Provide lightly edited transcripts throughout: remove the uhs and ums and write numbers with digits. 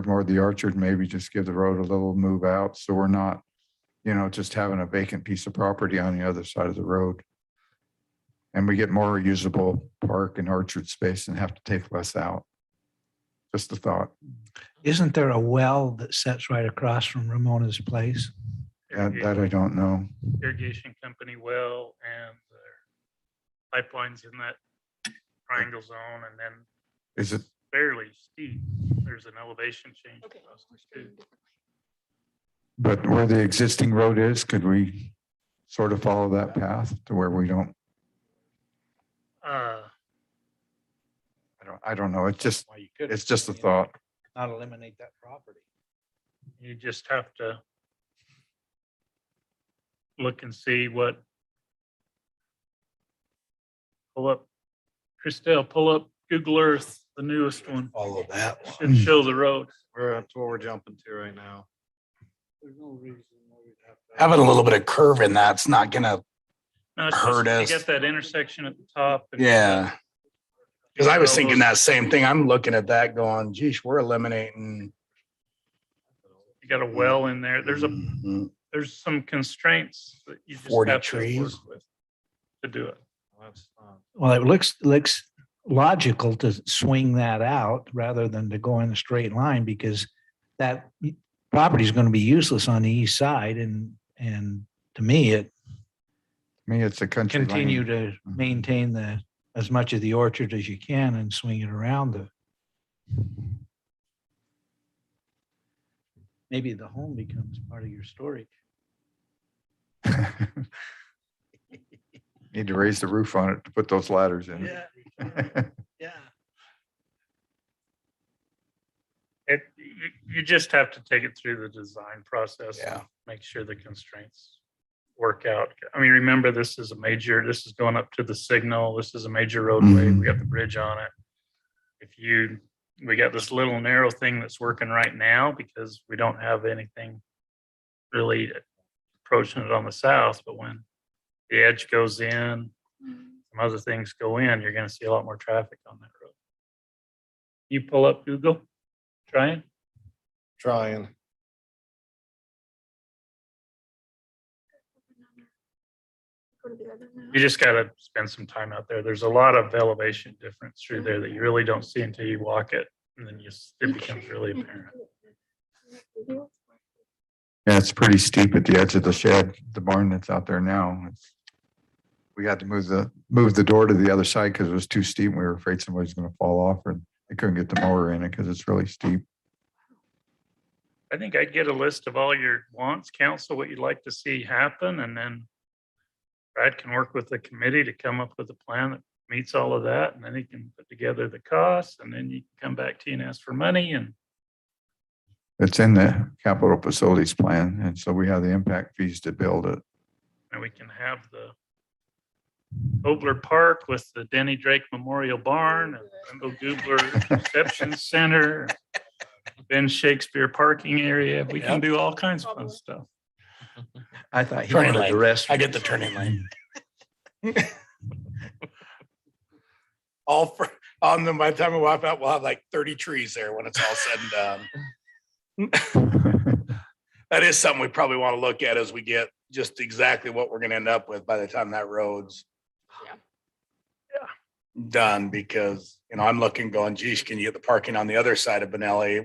for more of the orchard, maybe just give the road a little move out. So we're not, just having a vacant piece of property on the other side of the road. And we get more usable park and orchard space and have to take less out. Just a thought. Isn't there a well that sits right across from Ramona's place? That I don't know. Irrigation company well, and their pipelines in that triangle zone, and then Is it, fairly steep. There's an elevation change. Okay. across this too. but where the existing road is, could we sort of follow that path to where we don't, I don't know. It's just, Why you could it's just a thought. not eliminate that property. You just have to look and see what. Pull up, Christelle, pull up Google Earth, the newest one. Follow that Should show the road. That's what we're jumping to right now. There's no reason why we'd have to. Having a little bit of curve in that's not gonna, No, it's hurt just- us. You get that intersection at the top. and- yeah. Cause I was thinking that same thing. I'm looking at that going, geez, we're eliminating. You got a well in there. There's Mhm. some constraints that you just 40 have to work trees. with to do it. Well, it looks logical to swing that out rather than to go in a straight line because that property is going to be useless on the east side. And to me, it It's a country continue lane. to maintain as much of the orchard as you can and swing it around maybe the home becomes part of your storage. Need to raise the roof on it to put those ladders in. Yeah. You just have to take it through the design process. Yeah. And make sure the constraints work out. I mean, remember, this is going up to the signal. This is a major roadway. Mhm. We got the bridge on it. We got this little narrow thing that's working right now because we don't have anything really approaching it on the south, but when the edge goes in, some other things go in, you're gonna see a lot more traffic on that road. You pull up Google, trying? Trying. Go to the other now. You just gotta spend some time out there. There's a lot of elevation difference through there that you really don't see until you walk it, and then it becomes really apparent. Yeah, it's pretty steep at the edge of the shed, the barn that's out there now. We had to move the door to the other side because it was too steep. We were afraid somebody's gonna fall off and they couldn't get the mower in it because it's really steep. I think I'd get a list of all your wants, council, what you'd like to see happen, and then Brad can work with the committee to come up with a plan that meets all of that, and then he can put together the costs, and then you can come back to you and ask for money, and It's in the capital facilities plan. And so we have the impact fees to build it. we can have the Obler Park with the Denny Drake Memorial Barn, and Wendell Gubler Reception Center, Ben Shakespeare parking area. We can do all kinds of fun stuff. I thought he Turning wanted lane. the rest. I get the turning lane. On them, by the time we walk out, we'll have like 30 trees there when it's all said and done. That is something we probably want to look at as we get just exactly what we're going to end up with by the time that road's done, because, I'm looking going, geez, can you get the parking on the other side of Benelli?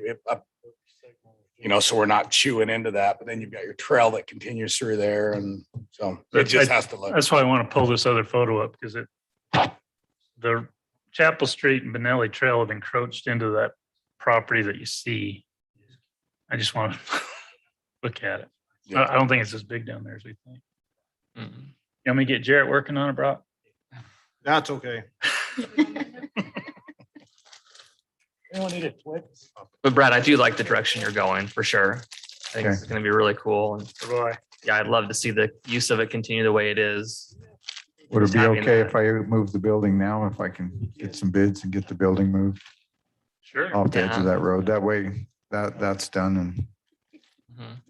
So we're not chewing into that, but then you've got your trail that continues through there. And so it just has to look. That's why I want to pull this other photo up, because the Chapel Street and Benelli Trail have encroached into that property that you see. I just want to look at it. Yeah. I don't think it's as big down there as we think. You want me to get Jarrett working on it, Brock? That's okay. But Brad, I do like the direction you're going for sure. I think it's going to be really cool. And Roy, yeah, I'd love to see the use of it continue the way it is. Would it Just be having okay that. if I move the building now, if I can get some bids and get the building moved sure. off the edge of Yeah. that road? That way that's done. Mhm.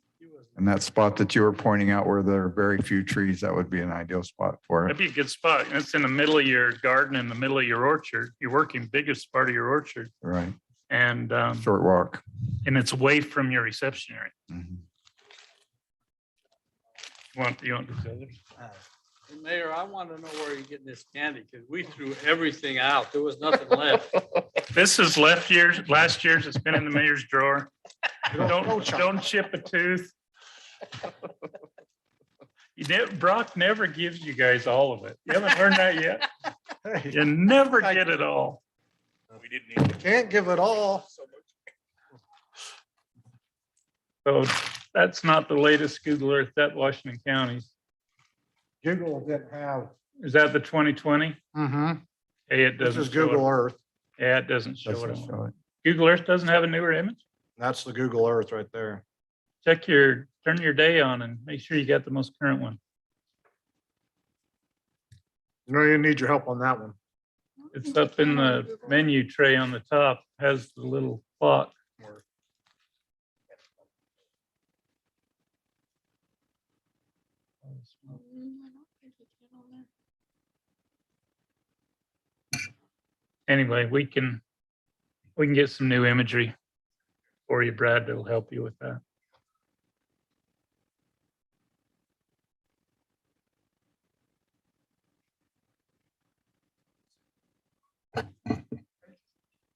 And that spot that you were pointing out where there are very few trees, that would be an ideal spot for That'd it. be a good spot. And it's in the middle of your garden, in the middle of your orchard. Your working biggest part of your orchard. Right. And, Short walk. and it's away from your reception area. Mhm. You want these others? Hey, Mayor, I want to know where you're getting this candy because we threw everything out. There was nothing left. This is last year's. It's been in the mayor's drawer. Don't chip a tooth. Brock never gives you guys all of it. You haven't learned that yet? You never get it all. We didn't need Can't give it all. So that's not the latest Google Earth, that Washington counties. Google didn't have. Is that the 2020? Mm-hmm. Hey, it This doesn't is show Google it. Earth. Yeah, it doesn't show Doesn't it. on- show it. Google Earth doesn't have a newer image? That's the Google Earth right there. Turn your day on and make sure you got the most current one. You know, you need your help on that one. It's up in the menu tray on the top, has the little clock. Anyway, we can get some new imagery for you, Brad, that'll help you with that.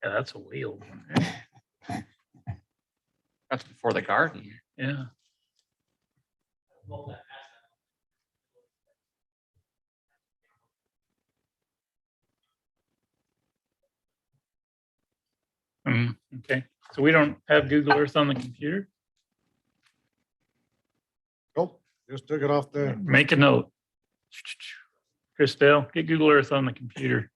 Yeah, that's a wheel. That's before the garden. Yeah. Okay, so we don't have Google Earth on the computer? Nope, just took it off the. Make a note. Christelle, get Google Earth on the computer.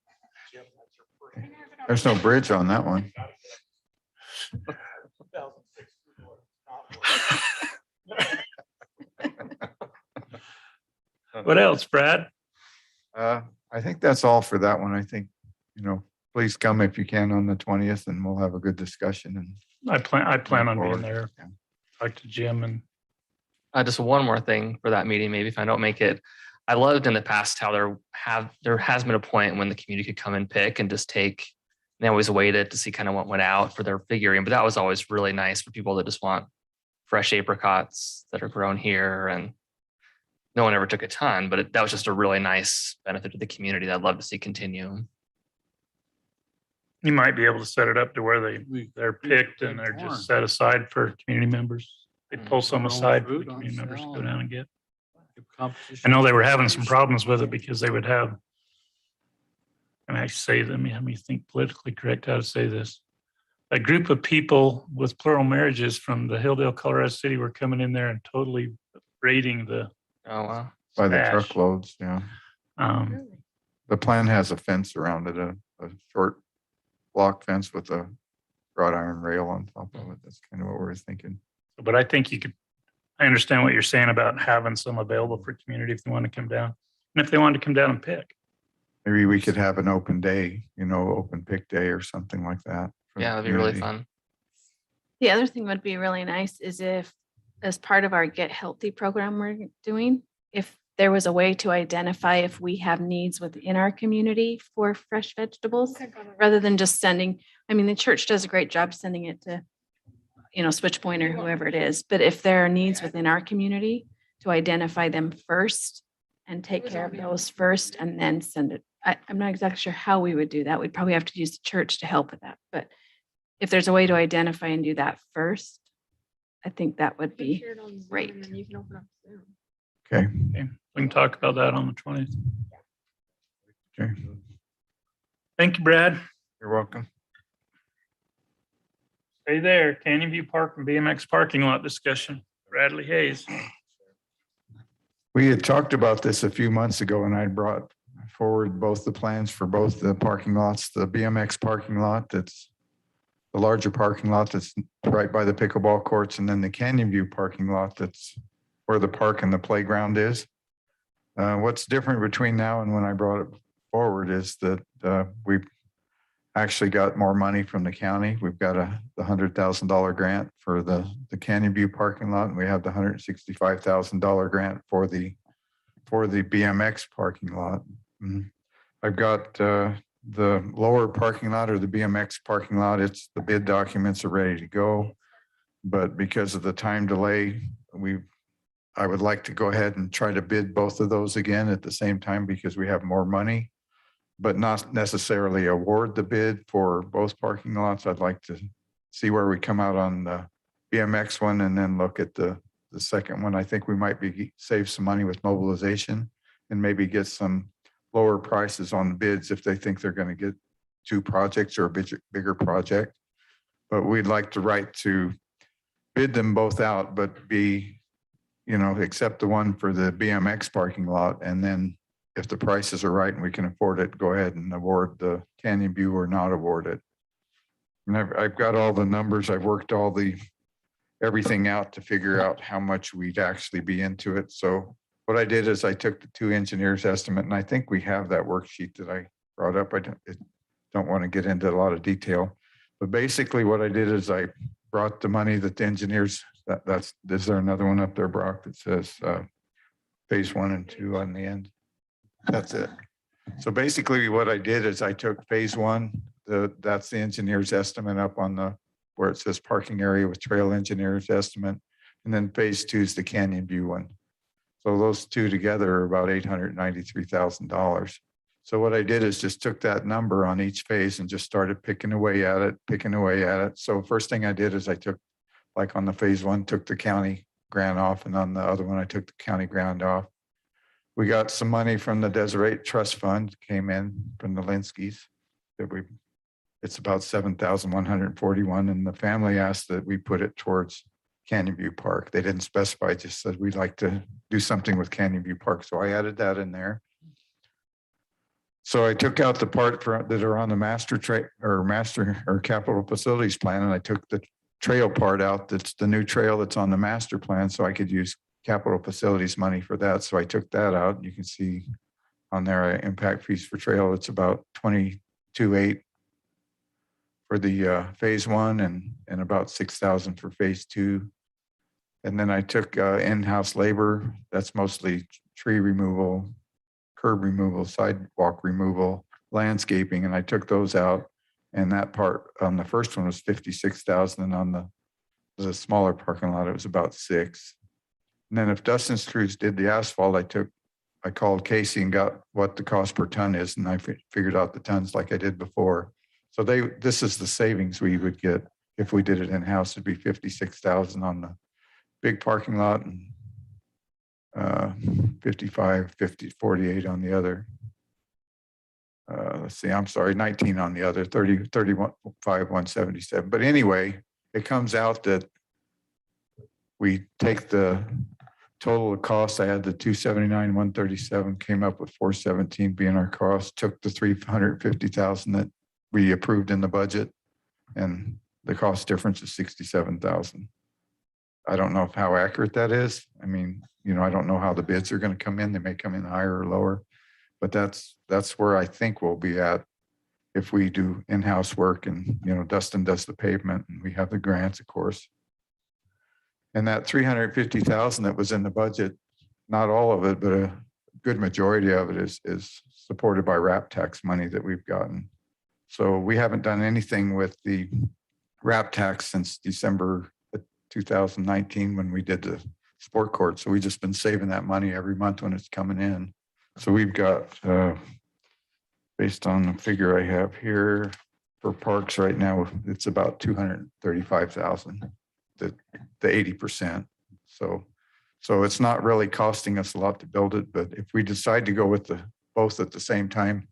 There's no bridge on that one. What else, Brad? I think that's all for that one. I think, please come if you can on the 20th and we'll have a good discussion and. I plan on being forward. there. Yeah. Talk to Jim and Just one more thing for that meeting, maybe if I don't make it. I loved in the past how there has been a point when the community could come and pick and just take. They always waited to see kind of what went out for their figuring, but that was always really nice for people that just want fresh apricots that are grown here. And no one ever took a ton, but that was just a really nice benefit to the community that I'd love to see continue. you might be able to set it up to where they're picked and they're just set aside for community members. They pull some aside for the community members to go down and get. I know they were having some problems with it because they would have, and I say, let me think politically correct how to say this. A group of people with plural marriages from the Hilldale, Colorado City were coming in there and totally raiding the. Oh, wow. By the stash. truckloads, yeah. The plan has a fence around it, a short block fence with a wrought iron rail on top of it. That's kind of what we're thinking. But I think I understand what you're saying about having some available for community if they want to come down. And if they want to come down and pick. Maybe we could have an open day, open pick day or something like that. for the Yeah, that'd be really community. fun. The other thing would be really nice is if, as part of our Get Healthy program we're doing, if there was a way to identify if we have needs within our community for fresh vegetables, rather than just sending, the church does a great job sending it to, Switch Point or whoever it is. But if there are needs within our community, to identify them first and take care of those first and then send it. I'm not exactly sure how we would do that. We'd probably have to use the church to help with that. But if there's a way to identify and do that first, I think that would be great. Okay, Okay, we can talk about that on the 20th. okay. Thank you, Brad. You're welcome. Stay there. Canyon View Park and BMX parking lot discussion. Bradley Hayes. We had talked about this a few months ago and I brought forward both the plans for both the parking lots, the BMX parking lot that's the larger parking lot that's right by the pickleball courts, and then the Canyon View parking lot that's where the park and the playground is. What's different between now and when I brought it forward is that we've actually got more money from the county. We've got the $100,000 grant for the Canyon View parking lot, and we have the $165,000 grant for the BMX parking lot. I've got the lower parking lot or the BMX parking lot, it's, the bid documents are ready to go. But because of the time delay, I would like to go ahead and try to bid both of those again at the same time because we have more money, but not necessarily award the bid for both parking lots. I'd like to see where we come out on the BMX one and then look at the second one. I think we might save some money with mobilization and maybe get some lower prices on the bids if they think they're going to get two projects or a bigger project. But we'd like the right to bid them both out, but accept the one for the BMX parking lot. And then if the prices are right and we can afford it, go ahead and award the Canyon View or not award it. And I've got all the numbers. I've worked everything out to figure out how much we'd actually be into it. So what I did is I took the two engineers' estimate, and I think we have that worksheet that I brought up. I don't want to get into a lot of detail, but basically what I did is I brought the money that the engineers, is there another one up there, Brock, that says phase 1 and 2 on the end? That's it. So basically what I did is I took phase 1, that's the engineer's estimate up on where it says parking area with trail engineer's estimate. And then phase 2 is the Canyon View one. So those two together are about $893,000. So what I did is just took that number on each phase and just started picking away at it. So first thing I did is I took, like on the phase 1, took the county grant off, and on the other one, I took the county grant off. We got some money from the Deseret Trust Fund, came in from the Linskys. It's about 7,141, and the family asked that we put it towards Canyon View Park. They didn't specify, just said we'd like to do something with Canyon View Park. So I added that in there. So I took out the part that are on the master capital facilities plan, and I took the trail part out. That's the new trail that's on the master plan. So I could use capital facilities money for that. So I took that out. You can see on there, impact fees for trail. It's about 22.8 for the phase 1 and about 6,000 for phase 2. And then I took in-house labor. That's mostly tree removal, curb removal, sidewalk removal, landscaping, and I took those out. And that part on the first one was 56,000, and on the smaller parking lot, it was about 6. And then if Dustin's crews did the asphalt, I called Casey and got what the cost per ton is, and I figured out the tons like I did before. So this is the savings we would get if we did it in-house. It'd be 56,000 on the big parking lot and 48 on the other. Let's see, I'm sorry, 19 on the other, 177. But anyway, it comes out that we take the total cost. I had the 279, 137, came up with 417 being our cost, took the 350,000 that we approved in the budget, and the cost difference is 67,000. I don't know how accurate that is. I mean, I don't know how the bids are going to come in. They may come in higher or lower, but that's where I think we'll be at if we do in-house work and, Dustin does the pavement and we have the grants, of course. And that 350,000 that was in the budget, not all of it, but a good majority of it is supported by RAP tax money that we've gotten. So we haven't done anything with the RAP tax since December 2019 when we did the sport court. So we've just been saving that money every month when it's coming in. So we've got, based on the figure I have here for parks right now, it's about 235,000, the 80%. So it's not really costing us a lot to build it, but if we decide to go with both at the same time,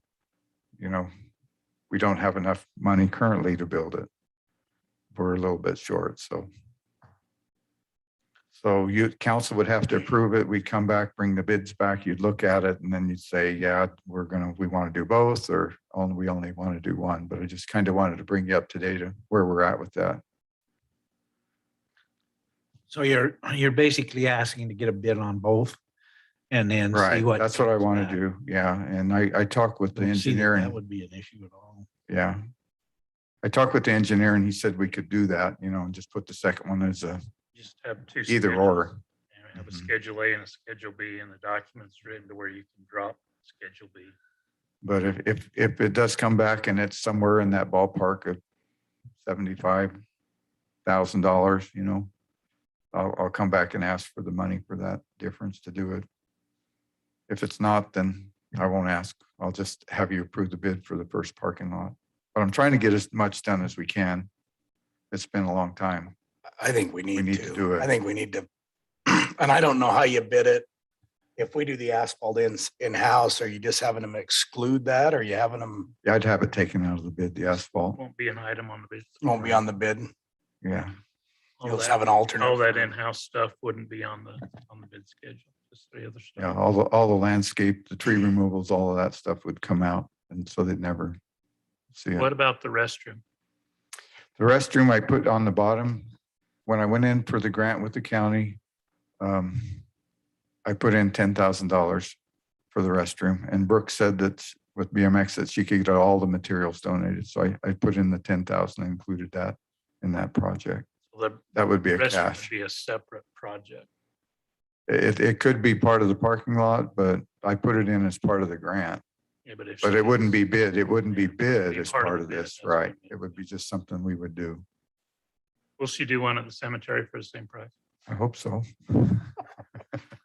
we don't have enough money currently to build it. We're a little bit short, so council would have to approve it. We'd come back, bring the bids back, you'd look at it, and then you'd say, yeah, we want to do both, or we only want to do one. But I just kind of wanted to bring you up to date of where we're at with that. So you're basically asking to get a bid on both and then see Right, what. that's what I comes want back. to do. Yeah, and I talked with the Don't see that engineer, That and would be an issue at all. yeah, I talked with the engineer, and he said we could do that, and just put the second one as a Just have two. either schedules. or. Have a Mhm. Schedule A and a Schedule B, and the documents written to where you can drop Schedule B. But if it does come back and it's somewhere in that ballpark of $75,000, you know, I'll come back and ask for the money for that difference to do it. If it's not, then I won't ask. I'll just have you approve the bid for the first parking lot. But I'm trying to get as much done as we can. It's been a long time. I think we need need to do it. I think we need to, and I don't know how you bid it. If we do the asphalt in-house, are you just having them exclude that? Or are you having them, Yeah, I'd have it taken out of the bid, the asphalt. Won't be an item on the bid. won't be on the bid? Yeah. All You'll just that- have an alternate. All that for- in-house stuff wouldn't be on the bid schedule, just the other Yeah, stuff. all the landscape, the tree removals, all of that stuff would come out. And so they'd never see it. What about the restroom? The restroom I put on the bottom, when I went in for the grant with the county, I put in $10,000 for the restroom, and Brooke said that with BMX that she could get all the materials donated. So I put in the 10,000, included that in that project. So the That would be a restroom cash. should be a separate project. It could be part of the parking lot, but I put it in as part of the grant. Yeah, but if. But it wouldn't be bid. It wouldn't be Yeah, it'd bid be as part of part the of bid, this, that's what I right? mean. It would be just something we would do. Will she do one at the cemetery for the same price? I hope so.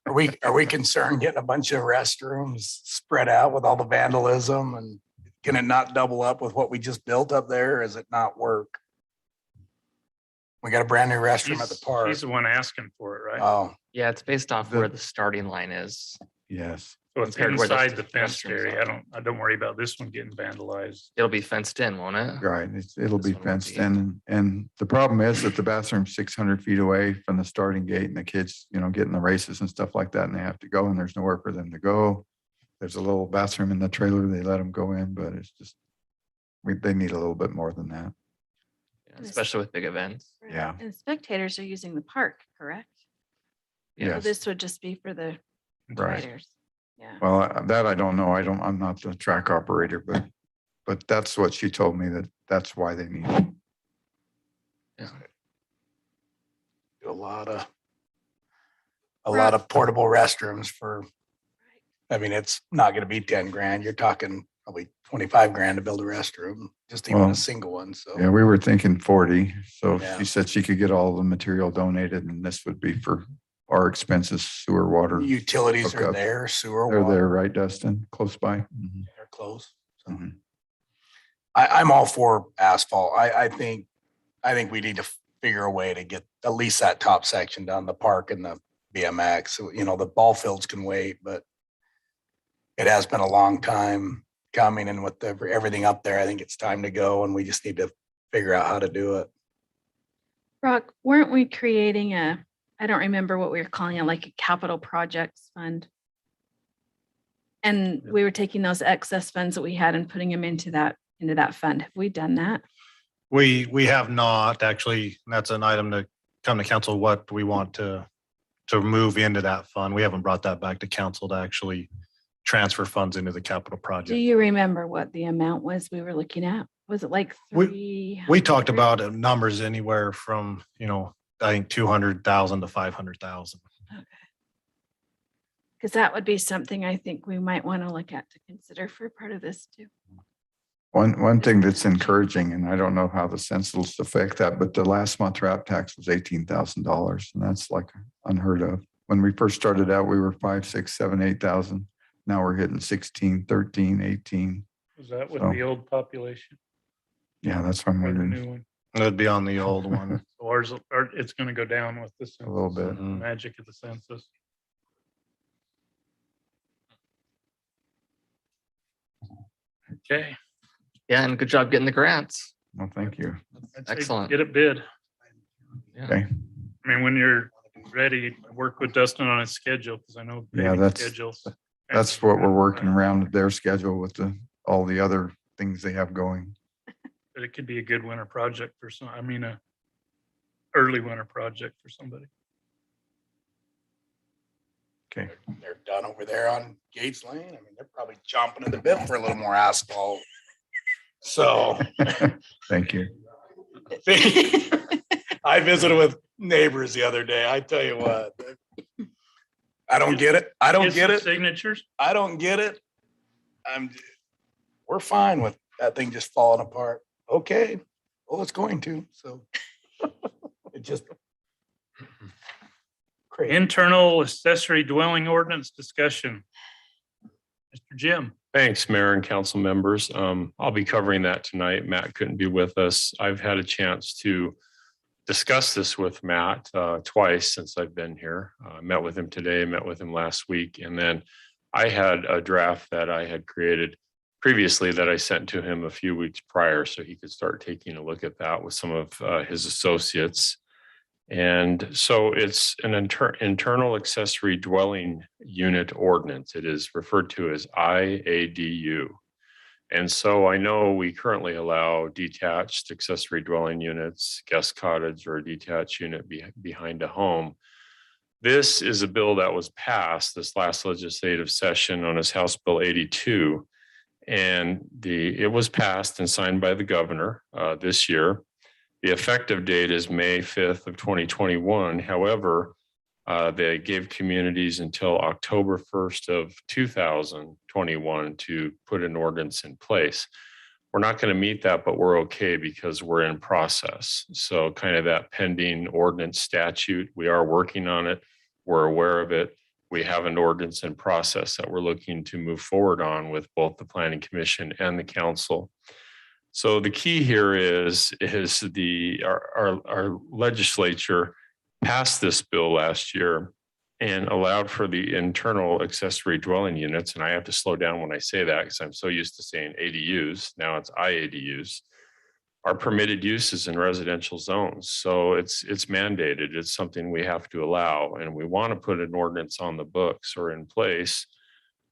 Are we concerned getting a bunch of restrooms spread out with all the vandalism, and can it not double up with what we just built up there? Or is it not work? We got a brand new restroom at the park. She's the one asking for it, right? Oh, Yeah, it's based off The- where the starting line is. Yes. So it's compared where the inside the fenced restrooms area. are. I don't worry about this one getting vandalized. It'll be fenced in, won't it? Right, it'll This be one would fenced be. in, and the problem is that the bathroom's 600 feet away from the starting gate, and the kids, you know, getting the races and stuff like that, and they have to go, and there's nowhere for them to go. There's a little bathroom in the trailer, they let them go in, but it's just, they need a little bit more than that. Yeah, especially with big events. Yeah. And spectators are using the park, correct? So Yes, this would just be for the right. riders. Yeah. Well, that I don't know. I'm not the track operator, but that's what she told me, that's why they need it. do a lot of portable restrooms for, I mean, it's not gonna be 10 grand. You're talking probably 25 grand to build a restroom, just even Well, a single one. So. Yeah, we were thinking 40, so Yeah. she said she could get all the material donated, and this would be for our expenses, sewer, water. Utilities are hookup. there, sewer, They're there, water, right, Dustin? Close by? they're close. So Mhm. I'm all for asphalt. I think we need to figure a way to get at least that top section done, the park and the BMX. So, you know, the ball fields can wait, but it has been a long time coming, and with everything up there, I think it's time to go, and we just need to figure out how to do it. Brock, weren't we creating I don't remember what we were calling it, like a capital projects fund? And we were taking those excess funds that we had and putting them into that fund. Have we done that? We have not actually. That's an item to come to council, what we want to move into that fund. We haven't brought that back to council to actually transfer funds into the capital Do project. you remember what the amount was we were looking at? Was it like We 300? talked about numbers anywhere from, I think 200,000 to 500,000. Because that would be something I think we might want to look at to consider for part of this too. One thing that's encouraging, and I don't know how the census affect that, but the last month wrap tax was $18,000, and that's like unheard of. When we first started out, we were 5, 6, 7, 8,000. Now we're hitting 16, 13, 18. Was that with So- the old population Yeah, that's what I'm or the wondering. new one? It'd be on the old one. So ours, it's gonna go down with this. A little bit. Magic of the census. Okay. Yeah, and good job getting the grants. Well, thank you. I'd say Excellent. Get it bid. Yeah. Okay. I mean, when you're ready, work with Dustin on his schedule, because I know. Yeah, paving that's- schedules. That's what we're working around their schedule with all the other things they have going. But it could be a good winter project for a early winter project for somebody. Okay. They're done over there on Gates Lane. I mean, they're probably chomping at the bit for a little more asphalt. So Thank you. I visited with neighbors the other day. I tell you what. I don't get it. I don't Get get some it. Signatures. I don't get it. we're fine with that thing just falling apart. Okay, well, it's going to, so. It just. Crazy. Internal accessory dwelling ordinance discussion. Mr. Jim. Thanks, Mayor and council members. I'll be covering that tonight. Matt couldn't be with us. I've had a chance to discuss this with Matt twice since I've been here. I met with him today, met with him last week, and then I had a draft that I had created previously that I sent to him a few weeks prior so he could start taking a look at that with some of his associates. And so it's an internal accessory dwelling unit ordinance. It is referred to as IADU. And so I know we currently allow detached accessory dwelling units, guest cottage, or a detached unit behind a home. This is a bill that was passed this last legislative session on as House Bill 82. And it was passed and signed by the governor this year. The effective date is May 5th of 2021. However, they gave communities until October 1st of 2021 to put an ordinance in place. We're not going to meet that, but we're okay because we're in process. So kind of that pending ordinance statute, we are working on it. We're aware of it. We have an ordinance in process that we're looking to move forward on with both the Planning Commission and the council. So the key here is our legislature passed this bill last year and allowed for the internal accessory dwelling units. And I have to slow down when I say that because I'm so used to saying ADUs. Now it's IADUs. Are permitted uses in residential zones. So it's mandated. It's something we have to allow. And we want to put an ordinance on the books or in place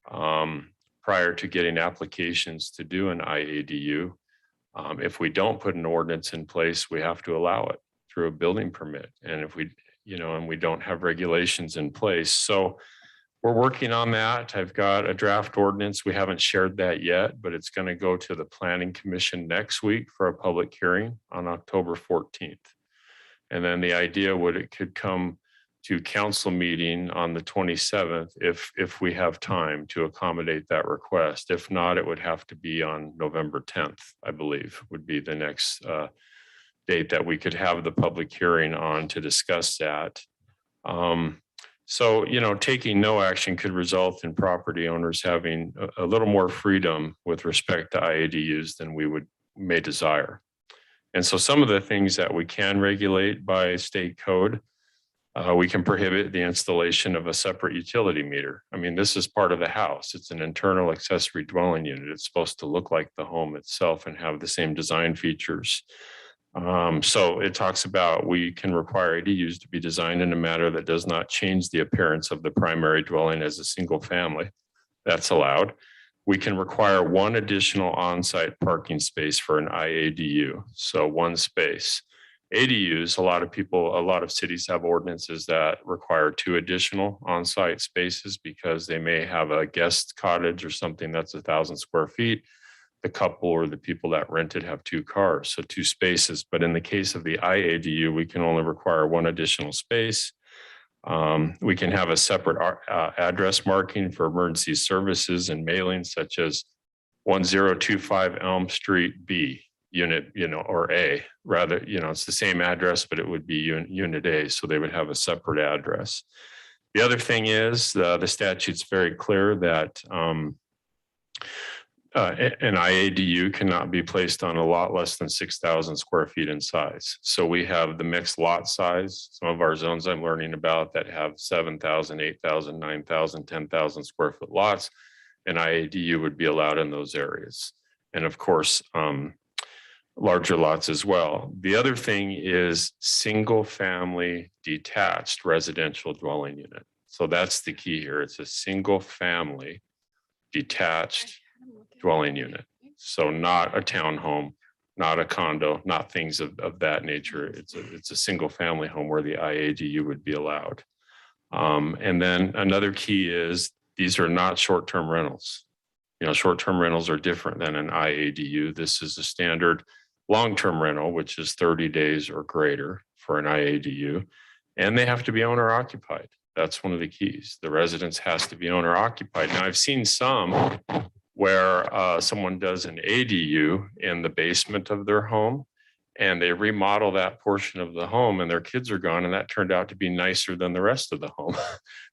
prior to getting applications to do an IADU. If we don't put an ordinance in place, we have to allow it through a building permit. And if we, and we don't have regulations in place. So we're working on that. I've got a draft ordinance. We haven't shared that yet, but it's going to go to the Planning Commission next week for a public hearing on October 14th. And then the idea it could come to council meeting on the 27th if we have time to accommodate that request. If not, it would have to be on November 10th, I believe, would be the next date that we could have the public hearing on to discuss that. So, taking no action could result in property owners having a little more freedom with respect to IADUs than we may desire. And so some of the things that we can regulate by state code, we can prohibit the installation of a separate utility meter. I mean, this is part of the house. It's an internal accessory dwelling unit. It's supposed to look like the home itself and have the same design features. So it talks about we can require ADUs to be designed in a manner that does not change the appearance of the primary dwelling as a single family. That's allowed. We can require one additional on-site parking space for an IADU. So one space. ADUs, a lot of cities have ordinances that require 2 additional on-site spaces because they may have a guest cottage or something that's 1,000 square feet. The couple or the people that rent it have 2 cars, so 2 spaces. But in the case of the IADU, we can only require 1 additional space. We can have a separate address marking for emergency services and mailings such as 1025 Elm Street B unit, or A, rather, it's the same address, but it would be unit A. So they would have a separate address. The other thing is the statute's very clear that an IADU cannot be placed on a lot less than 6,000 square feet in size. So we have the mixed lot size. Some of our zones I'm learning about that have 7,000, 8,000, 9,000, 10,000 square foot lots. An IADU would be allowed in those areas. And of course, larger lots as well. The other thing is single family detached residential dwelling unit. So that's the key here. It's a single family detached dwelling unit. So not a townhome, not a condo, not things of that nature. It's a single family home where the IADU would be allowed. And then another key is these are not short-term rentals. Short-term rentals are different than an IADU. This is a standard long-term rental, which is 30 days or greater for an IADU. And they have to be owner occupied. That's one of the keys. The residence has to be owner occupied. Now I've seen some where someone does an ADU in the basement of their home and they remodel that portion of the home and their kids are gone. And that turned out to be nicer than the rest of the home.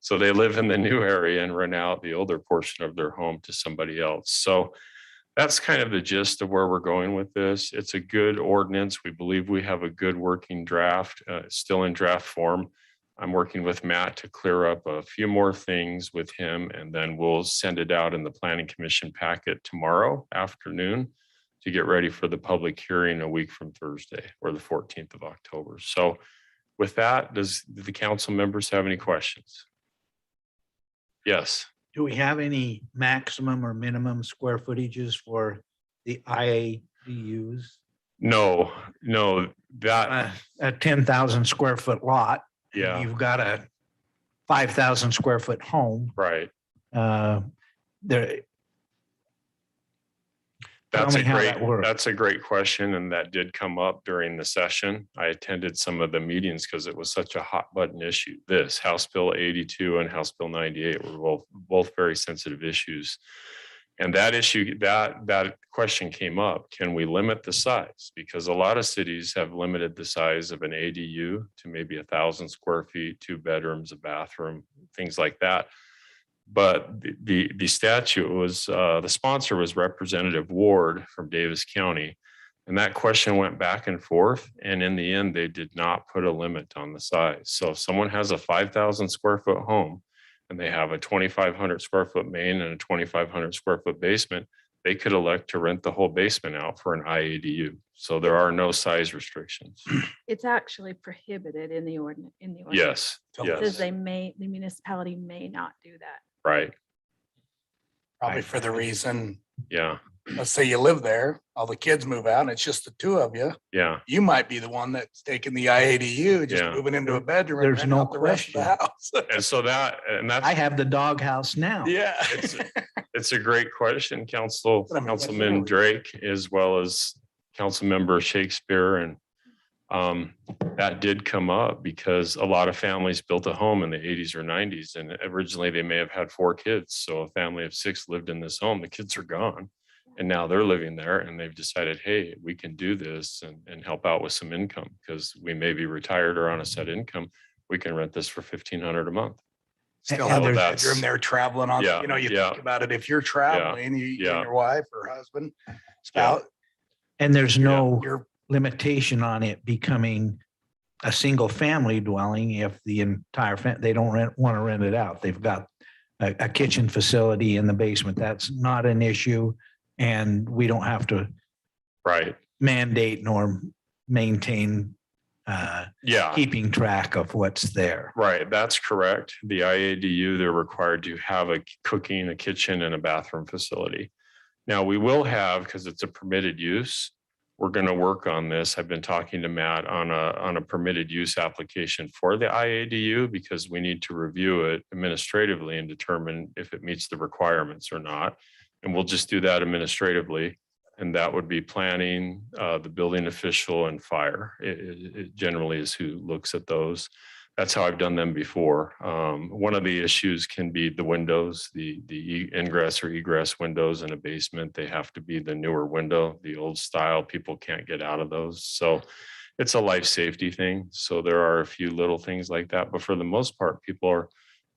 So they live in the new area and rent out the older portion of their home to somebody else. So that's kind of the gist of where we're going with this. It's a good ordinance. We believe we have a good working draft, still in draft form. I'm working with Matt to clear up a few more things with him, and then we'll send it out in the Planning Commission packet tomorrow afternoon to get ready for the public hearing a week from Thursday, or the 14th of October. So with that, do the council members have any questions? Yes. Do we have any maximum or minimum square footages for the IADUs? No, that, A 10,000 square foot lot. and yeah, You've got a 5,000 square foot home. right. There, That's me a how great, that works. that's a great question. And that did come up during the session. I attended some of the meetings because it was such a hot button issue. This House Bill 82 and House Bill 98 were both very sensitive issues. And that issue, that question came up, can we limit the size? Because a lot of cities have limited the size of an ADU to maybe 1,000 square feet, 2 bedrooms, a bathroom, things like that. But the statute was, the sponsor was Representative Ward from Davis County. And that question went back and forth. And in the end, they did not put a limit on the size. So if someone has a 5,000 square foot home and they have a 2,500 square foot main and a 2,500 square foot basement, they could elect to rent the whole basement out for an IADU. So there are no size restrictions. It's actually prohibited in the ordinance. Yes, It yes, says the municipality may not do that. right. Probably for the reason, Yeah, let's say you live there, all the kids move out and it's just the two of you. yeah. You might be the one that's taking the IADU, just Yeah. moving into a bedroom. and There's renting no out the rest of the house. And so that's. I have the doghouse now. Yeah. It's a great question, Councilman Yeah. Drake, as well as Councilmember Shakespeare. And that did come up because a lot of families built a home in the 80s or 90s. And originally they may have had 4 kids. So a family of 6 lived in this home. The kids are gone. And now they're living there and they've decided, hey, we can do this and help out with some income because we may be retired or on a set income. We can rent this for $1,500 a month. Still And have a there's- bedroom there traveling on, Yeah, you know, you yeah. think about it, if you're traveling, you yeah. and your wife or husband, spouse, And there's no you're, limitation on it becoming a single family dwelling if the entire they don't want to rent it out. They've got a kitchen facility in the basement. That's not an issue. And we don't have to Right. mandate nor maintain Yeah. keeping track of what's there. Right, that's correct. The IADU, they're required to have a cooking, a kitchen, and a bathroom facility. Now, we will have, because it's a permitted use, we're going to work on this. I've been talking to Matt on a permitted use application for the IADU because we need to review it administratively and determine if it meets the requirements or not. And we'll just do that administratively. And that would be planning, the building official, and fire. It generally is who looks at those. That's how I've done them before. One of the issues can be the windows, the ingress or egress windows in a basement. They have to be the newer window, the old style. People can't get out of those. So it's a life safety thing. So there are a few little things like that. But for the most part, people are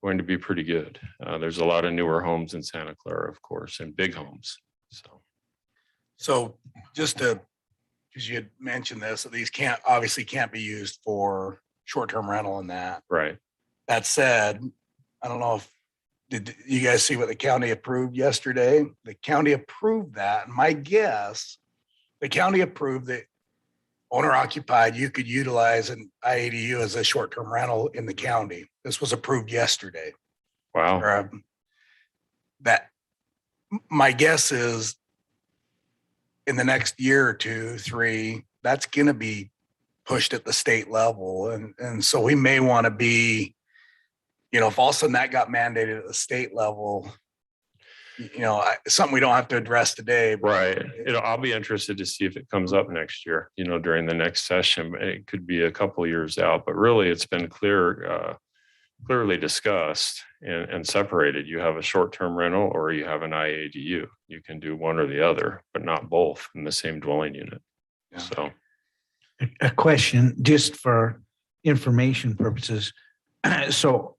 going to be pretty good. There's a lot of newer homes in Santa Clara, of course, and big homes. so just to, because you had mentioned this, that these obviously can't be used for short-term rental and that. Right. That said, I don't know if, did you guys see what the county approved yesterday? The county approved that. My guess, the county approved that owner occupied, you could utilize an IADU as a short-term rental in the county. This was approved yesterday. Wow. Or, that, my guess is in the next year or 2, 3, that's going to be pushed at the state level. And so we may want to be, you know, if all of a sudden that got mandated at the state level, you know, something we don't have to address today. but- Right. I'll be interested to see if it comes up next year, you know, during the next session. It could be a couple of years out, but really it's been clear clearly discussed and separated. You have a short-term rental or you have an IADU. You can do one or the other, but not both in the same dwelling unit. Yeah. So, A question just for information purposes. So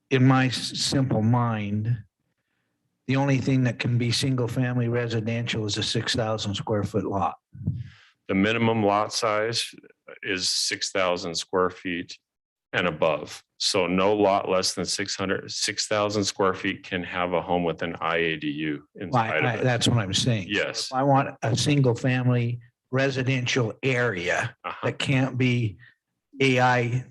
in my simple mind, the only thing that can be single family residential is a 6,000 square foot lot. the minimum lot size is 6,000 square feet and above. So no lot less than 6,000 square feet can have a home with an IADU inside of it. That's what I'm saying. So Yes. if I want a single family residential area Uh-huh. that can't be AI,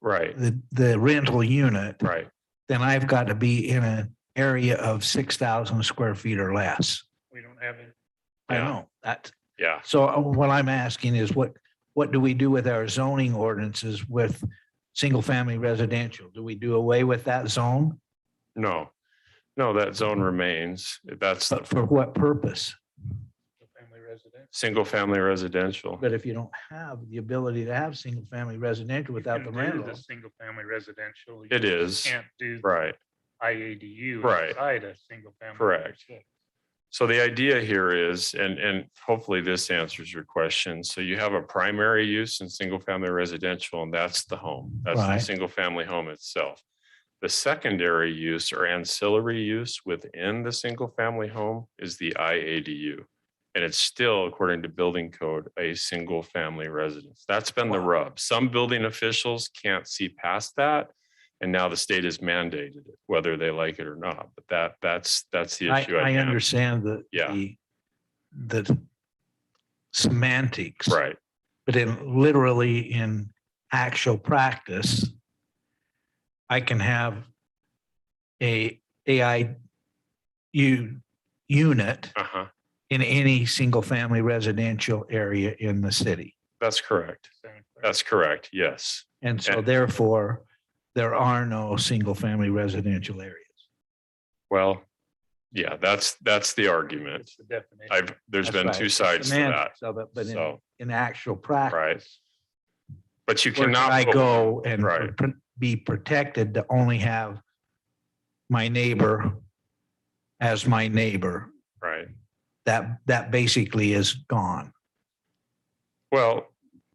Right, the rental unit, right. then I've got to be in an area of 6,000 square feet or less. We don't have it. I Yeah. know that. Yeah. So what I'm asking is what do we do with our zoning ordinances with single family residential? Do we do away with that zone? No, that zone remains. That's But the for what purpose? Family residence. single family residential. But if you don't have the ability to have single family residential You without can the do rental. The single family residential. You It just is, Can't do. right. IADU. Right. Inside a single family. Correct. residence. So the idea here is, and hopefully this answers your question. So you have a primary use in single family residential, and that's the home. That's the Right. single family home itself. The secondary use or ancillary use within the single family home is the IADU. And it's still, according to building code, a single family residence. That's been the rub. Some building officials can't see past that. And now the state has mandated it, whether they like it or not. But that's the issue. I at hand. understand Yeah. the semantics. Right. But literally in actual practice, I can have a AI unit Uh-huh. in any single family residential area in the city. That's correct. That's correct. Yes. And so And- therefore, there are no single family residential areas. Well, yeah, that's the argument. It's the definition. There's That's been right. two It's sides to that. semantics of it, but So, in actual practice. right. But you Where cannot. can I put- go and Right. be protected to only have my neighbor as my neighbor? Right. That basically is gone. Well,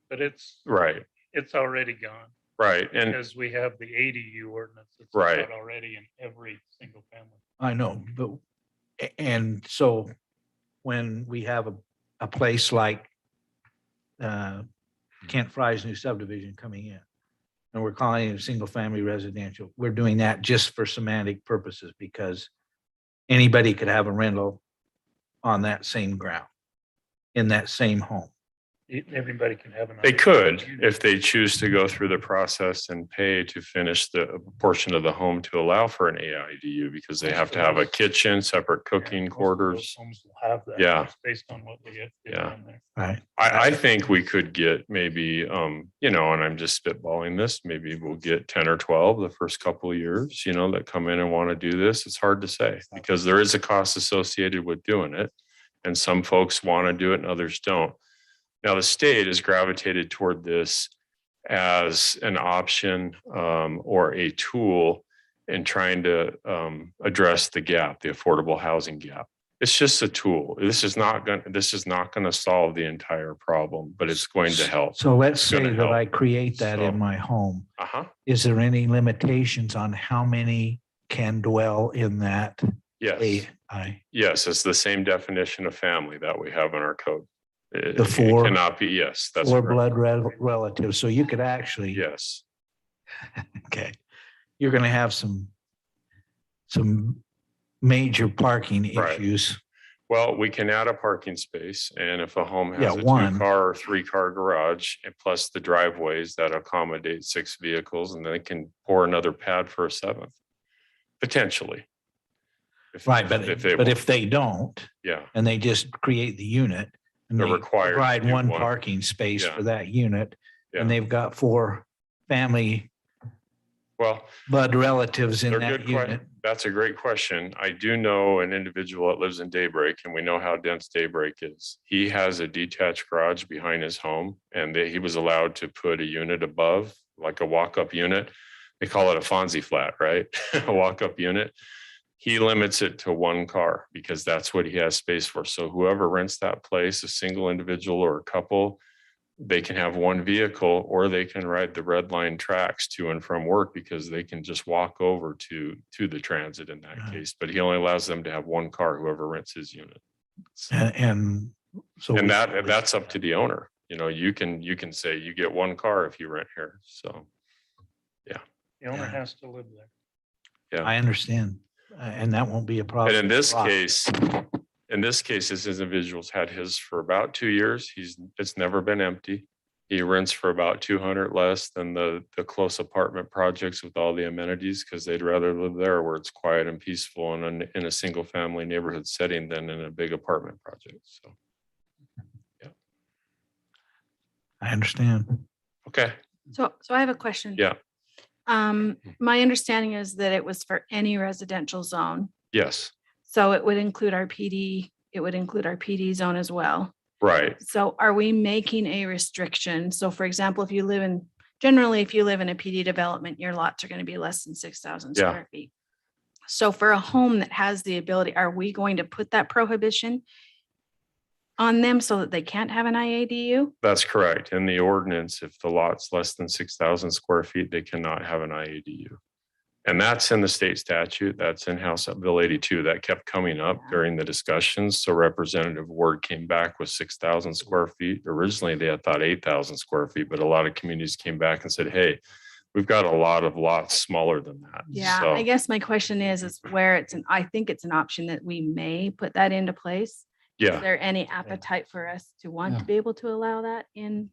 But it's right, already gone right. And because we have the ADU ordinance. That's Right. out already in every single family. I know, but, and so when we have a place like Kent Fry's new subdivision coming in, and we're calling it a single family residential, we're doing that just for semantic purposes because anybody could have a rental on that same ground, in that same home. Everybody can have an. they could, if they choose to go through the process and pay to finish the portion of the home to allow for an AIDU, because they have to have a kitchen, separate cooking quarters. Homes will have that. Yeah. It's based on what they get. Yeah. in there. Right. I think we could get maybe, and I'm just spitballing this, maybe we'll get 10 or 12 the first couple of years, that come in and want to do this. It's hard to say because there is a cost associated with doing it. And some folks want to do it and others don't. Now, the state has gravitated toward this as an option or a tool in trying to address the gap, the affordable housing gap. It's just a tool. This is not going to solve the entire problem, but it's going to help. So let's It's say gonna that help. I create that So- in my home. Uh-huh. Is there any limitations on how many can dwell in that? Yes. AI? Yes, it's the same definition of family that we have in our code. The four- It cannot be, yes, that's Or correct. blood relatives. So you could actually. Yes, Okay. You're going to have some major parking Right. issues. well, we can add a parking space, and if a home Yeah, has a one. 2-car or 3-car garage, and plus the driveways that accommodate 6 vehicles, and then they can pour another pad for a 7th, potentially. Right, but If they if want. they don't, Yeah, and they just create the unit and They're they required to provide do one one. parking space Yeah. for that unit, yeah. and they've got 4 family Well, blood relatives in they're that good. unit. That's a great question. I do know an individual that lives in Daybreak, and we know how dense Daybreak is. He has a detached garage behind his home, and he was allowed to put a unit above like a walk-up unit. They call it a Fonzie flat, right? A walk-up unit. He limits it to one car because that's what he has space for. So whoever rents that place, a single individual or a couple, they can have one vehicle, or they can ride the red line tracks to and from work because they can just walk over to the transit in that case. But he only allows them to have one car, whoever rents his unit. And so. And that's up to the owner. You know, you can say you get one car if you rent here. So, The owner Yeah. has to live there. I understand. And that won't be a problem. and in this for us. case, this individual's had his for about 2 years. It's never been empty. He rents for about 200 less than the close apartment projects with all the amenities because they'd rather live there where it's quiet and peaceful and in a single family neighborhood setting than in a big apartment project. So, I understand. okay. So I have a question. Yeah. My understanding is that it was for any residential zone. Yes. So it would include our PD, it would include our PD zone as well. Right. So are we making a restriction? So for example, if you live in, generally, if you live in a PD development, your lots are going to be less than 6,000 Yeah. square feet. So for a home that has the ability, are we going to put that prohibition on them so that they can't have an IADU? That's correct. In the ordinance, if the lot's less than 6,000 square feet, they cannot have an IADU. And that's in the state statute. That's in House Bill 82. That kept coming up during the discussions. So Representative Ward came back with 6,000 square feet. Originally, they had thought 8,000 square feet, but a lot of communities came back and said, hey, we've got a lot of lots smaller than that. Yeah, So, I guess my question is where I think it's an option that we may put that into place. Is yeah, there any appetite for us to want to be able to allow that in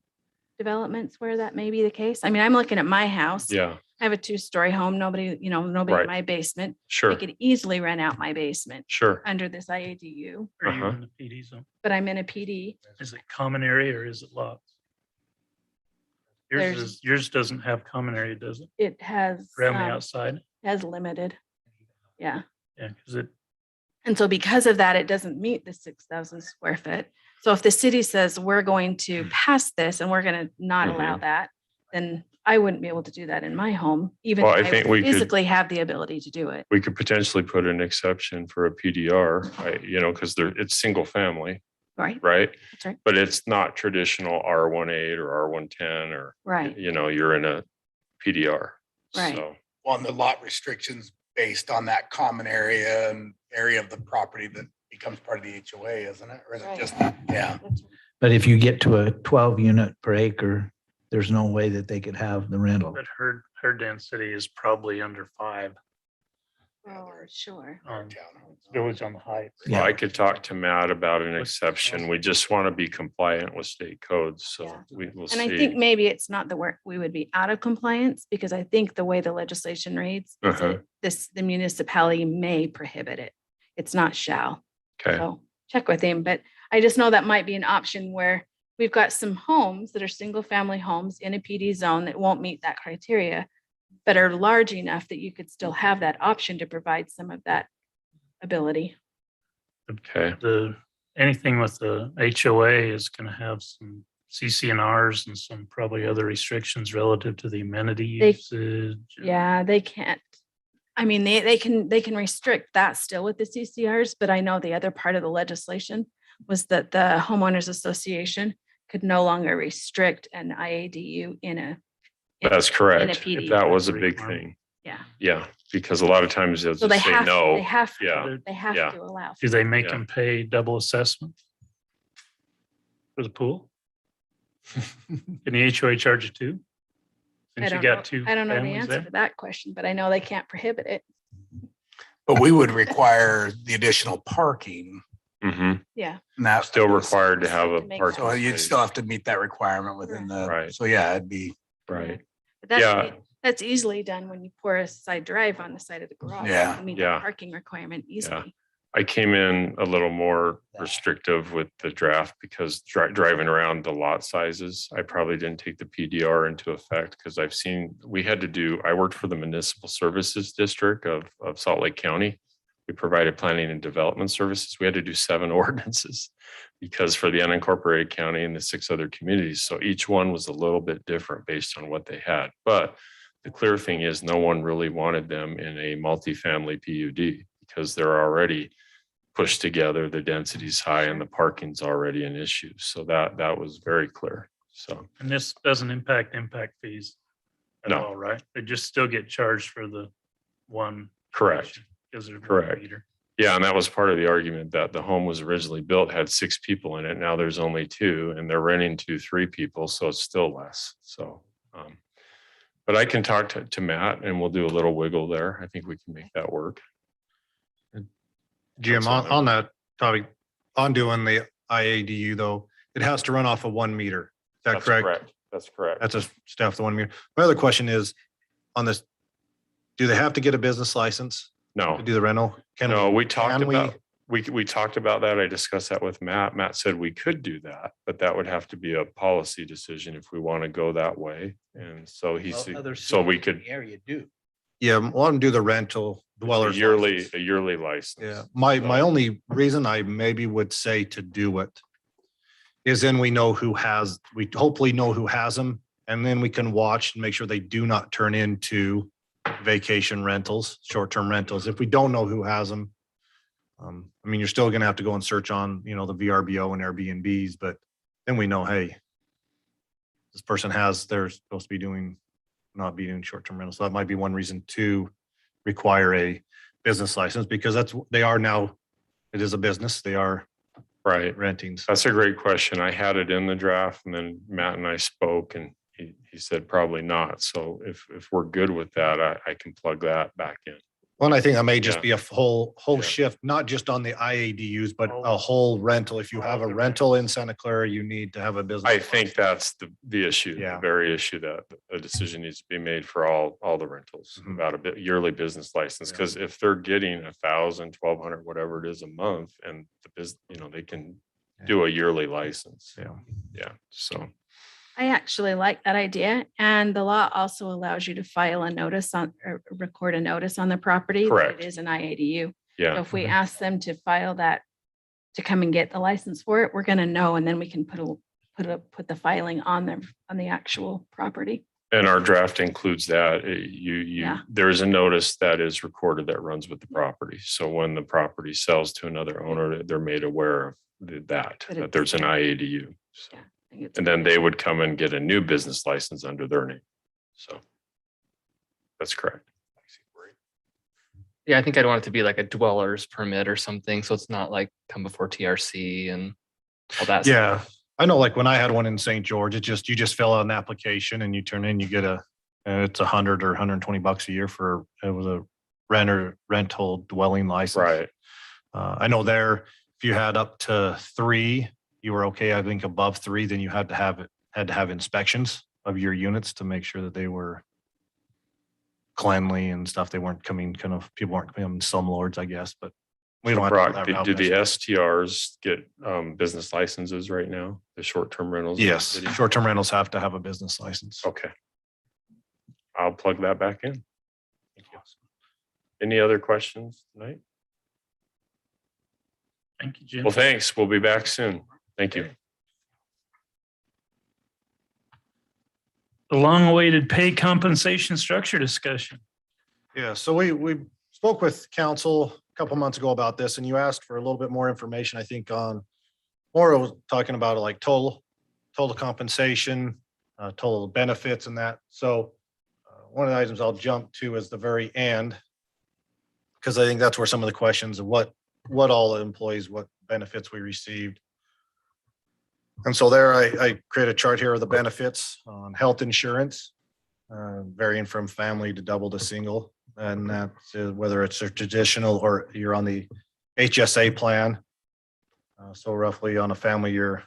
developments where that may be the case? I mean, I'm looking at my house. yeah, I have a 2-story home, nobody in Right. my basement. I sure, could easily rent out my basement sure. under this IADU, Are you Uh-huh. in the PD zone? but I'm in a PD. Is it common area or is it lots? There's- Yours doesn't have common area, does it? It has, Around the outside? has limited. Yeah. Yeah, because it, And so because of that, it doesn't meet the 6,000 square foot. So if the city says we're going to pass this and we're going to not allow that, then I wouldn't be able to do that in my home, even Well, if I I think we could- physically have the ability to do it. We could potentially put an exception for a PDR, because it's single family, Right, right? That's right. But it's not traditional R18 or R110 or, right. you're in a PDR. Right. So, On the lot restrictions based on that common area and area of the property that becomes part of the HOA, isn't it? Or is it Right. just, yeah. That's right. But if you get to a 12 unit per acre, there's no way that they could have the rental. but her density is probably under 5 Oh, sure. on Village on the Heights. Yeah. I could talk to Matt about an exception. We just want to be compliant with state codes. So Yeah. we will And I think see. maybe it's not the work, we would be out of compliance because I think the way the legislation reads, is Uh-huh. that the municipality may prohibit it. It's not shall. Okay. So check with him, but I just know that might be an option where we've got some homes that are single family homes in a PD zone that won't meet that criteria, but are large enough that you could still have that option to provide some of that ability. Okay. Anything with the HOA is going to have some CCNRs and some probably other restrictions relative to the amenity They- usage. Yeah, they can't. I mean, they can restrict that still with the CCRs, but I know the other part of the legislation was that the homeowners association could no longer restrict an IADU in a. That's correct. PD. If that was a That's big requirement. thing. Yeah. Yeah, because a lot of times they'll So they just say have, no. they have, Yeah. they have yeah. to allow. Do they make Yeah. them pay double assessment for the pool? Can the HOA charge you too? I Since you don't know. got two I don't know the families answer there? to that question, but I know they can't prohibit it. But we would require the additional parking. hmm Yeah. And that Still required to have a To make parking. So you'd space. still have to meet that requirement within the, Right. so yeah, it'd be, Right. But Yeah. that's easily done when you pour a side drive on the side of the garage. Yeah. You meet Yeah. the parking requirement easily. I came in a little more restrictive with the draft because driving around the lot sizes, I probably didn't take the PDR into effect because I worked for the Municipal Services District of Salt Lake County. We provided planning and development services. We had to do 7 ordinances because for the unincorporated county and the 6 other communities. So each one was a little bit different based on what they had. But the clear thing is no one really wanted them in a multifamily PUD because they're already pushed together, the density's high and the parking's already an issue. So that was very clear. So And this doesn't impact fees at No. all, right? They just still get charged for the one. correct. Because they're Correct. meter. Yeah, and that was part of the argument that the home was originally built, had 6 people in it. Now there's only 2 and they're renting to 3 people. So it's still less. So, but I can talk to Matt and we'll do a little wiggle there. I think we can make that work. Jim, on that topic, on doing the IADU though, it has to run off of 1 meter. Is that That's correct? That's correct. That's a step, the 1 meter. My other question is on this, do they have to get a business license No, to do the rental? no, we talked can we- about, we talked about that. I discussed that with Matt. Matt said we could do that, but that would have to be a policy decision if we want to go that way. And so so we could Area do. Yeah, want to do the rental dwellers. a license. yearly license. Yeah, my only reason I maybe would say to do it is then we hopefully know who has them, and then we can watch and make sure they do not turn into vacation rentals, short-term rentals. If we don't know who has them, I mean, you're still gonna have to go and search on, the VRBO and Airbnbs, but then we know, hey, this person they're supposed to be not be doing short-term rentals. So that might be one reason to require a business license, because it is a business. They are Right. renting. That's a great question. I had it in the draft and then Matt and I spoke and he said probably not. So if we're good with that, I can plug that back in. Well, and I think that may just Yeah. be a whole Yeah. shift, not just on the IADUs, but Oh. a whole rental. If you have a All the rental in Santa Clara, you need to have a business. I think that's the issue, the Yeah. very issue that a decision needs to be made for all the rentals Mhm. about a bit yearly business license. Yeah. Because if they're getting 1,000, 1,200, whatever it is a month, and they can do a yearly license. Yeah. Yeah. So I actually like that idea. And the law also allows you to file a notice or record a notice on the property. that Correct. It is an IADU. So yeah, if we Mhm. ask them to file that, to come and get the license for it, we're going to know, and then we can put the filing on the actual property. and our draft includes that. Yeah. There is a notice that is recorded that runs with the property. So when the property sells to another owner, they're made aware of That that there's an IADU. So. I think it's And then they would come and get a new business license under their name. So that's correct. Yeah, I think I'd want it to be like a dweller's permit or something. So it's not like come before TRC and all that. Yeah. stuff. I know, like when I had one in St. George, you just fill out an application and you turn in, you get it's $100 or $120 a year it was a rental dwelling license. Right. I know if you had up to 3, you were okay. I think above 3, then you had to have inspections of your units to make sure that they were cleanly and stuff. They weren't people weren't coming slumlords, I guess, but we don't have to go Brock, that do route the necessarily. STRs get business licenses right now? The short-term rentals? in the Yes, city? short-term rentals have to have a business license. Okay. I'll plug that back in. Thank you. Any other questions tonight? Thank you, Jim. Well, thanks. We'll be back soon. Thank you. The long-awaited pay compensation structure discussion. Yeah, so we spoke with council a couple months ago about this, and you asked for a little bit more information, I think, on Maura was talking about like total compensation, total benefits and that. So one of the items I'll jump to is the very end, because I think that's where some of the questions of what all the employees, what benefits we received. And so there I create a chart here of the benefits on health insurance, varying from family to double to single. And that's whether it's a traditional or you're on the HSA plan. So roughly on a family, you're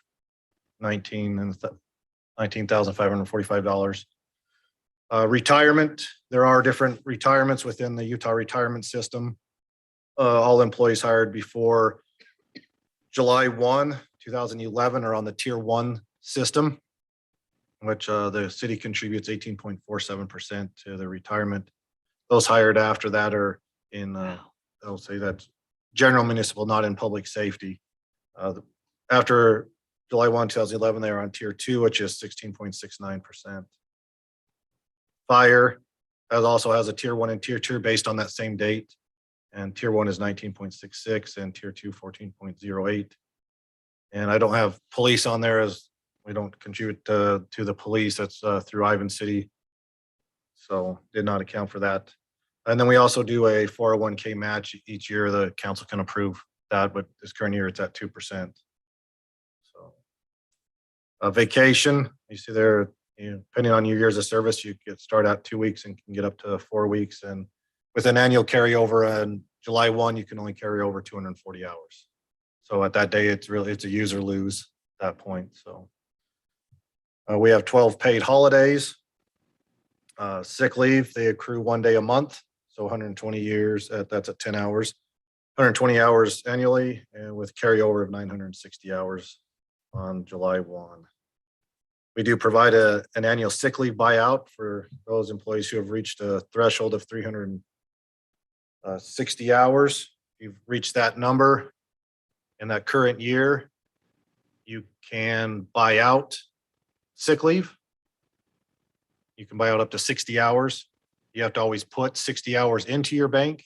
$19,545. Retirement, there are different retirements within the Utah retirement system. All employees hired before July 1, 2011 are on the tier 1 system, which the city contributes 18.47% to the retirement. Those hired after that are in I'll say that's general municipal, not in public safety. After July 1, 2011, they were on tier 2, which is 16.69%. Fire also has a tier 1 and tier 2 based on that same date. And tier 1 is 19.66 and tier 2, 14.08. And I don't have police on there as we don't contribute to the police. That's through Ivan City. So did not account for that. And then we also do a 401k match each year. The council can approve that, but this current year it's at 2%. So vacation, you see there, depending on your years of service, you get start at 2 weeks and can get up to 4 weeks. And with an annual carryover on July 1, you can only carry over 240 hours. So at that day, it's a use or lose at that point. So we have 12 paid holidays. Sick leave, they accrue 1 day a month. So 120 years, that's at 10 hours, 120 hours annually, and with carryover of 960 hours on July 1. We do provide an annual sick leave buyout for those employees who have reached a threshold of 360 hours. You've reached that number in that current year, you can buy out sick leave. You can buy out up to 60 hours. You have to always put 60 hours into your bank,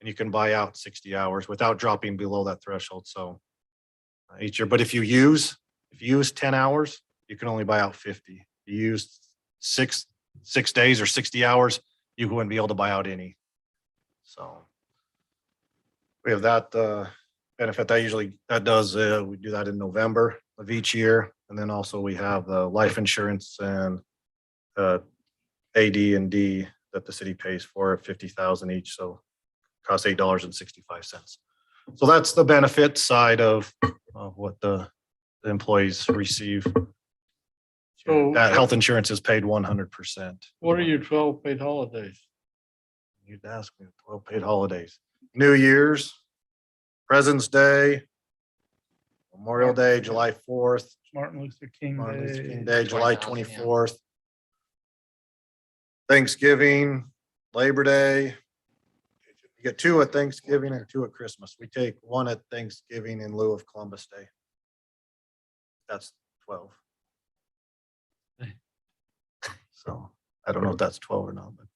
and you can buy out 60 hours without dropping below that threshold. So each year, but if you use 10 hours, you can only buy out 50. You use six days or 60 hours, you wouldn't be able to buy out any. So we have that benefit. We do that in November of each year. And then also we have the life insurance and AD&D that the city pays for at $50,000 each. So it costs $8.65. So that's the benefit side of what the employees receive. So that health insurance is paid 100%. what are your 12 paid holidays? You'd ask me, 12 paid holidays. New Year's, President's Day, Memorial Day, July 4th, Martin Luther King Martin Luther King Day. Day, July 24th. Thanksgiving, Labor Day. You get 2 at Thanksgiving and 2 at Christmas. We take 1 at Thanksgiving in lieu of Columbus Day. That's 12. So I don't know if that's 12 or not, but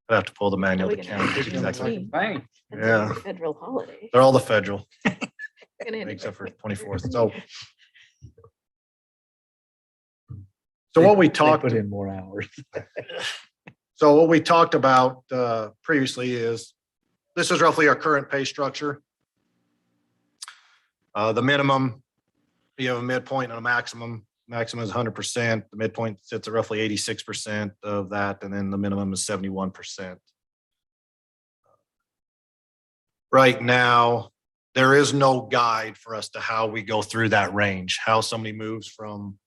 I'd have to pull the manual to count. Exactly. Bank. Yeah. Federal holiday. They're all the federal, Gonna hit it except for quick. 24th. So what we They talked. put in more hours. So what we talked about previously is, this is roughly our current pay structure. The minimum, you have a midpoint and a maximum. Maximum is 100%. The midpoint sits at roughly 86% of that, and then the minimum is 71%. Right now, there is no guide for us to how we go through that range, how somebody moves from,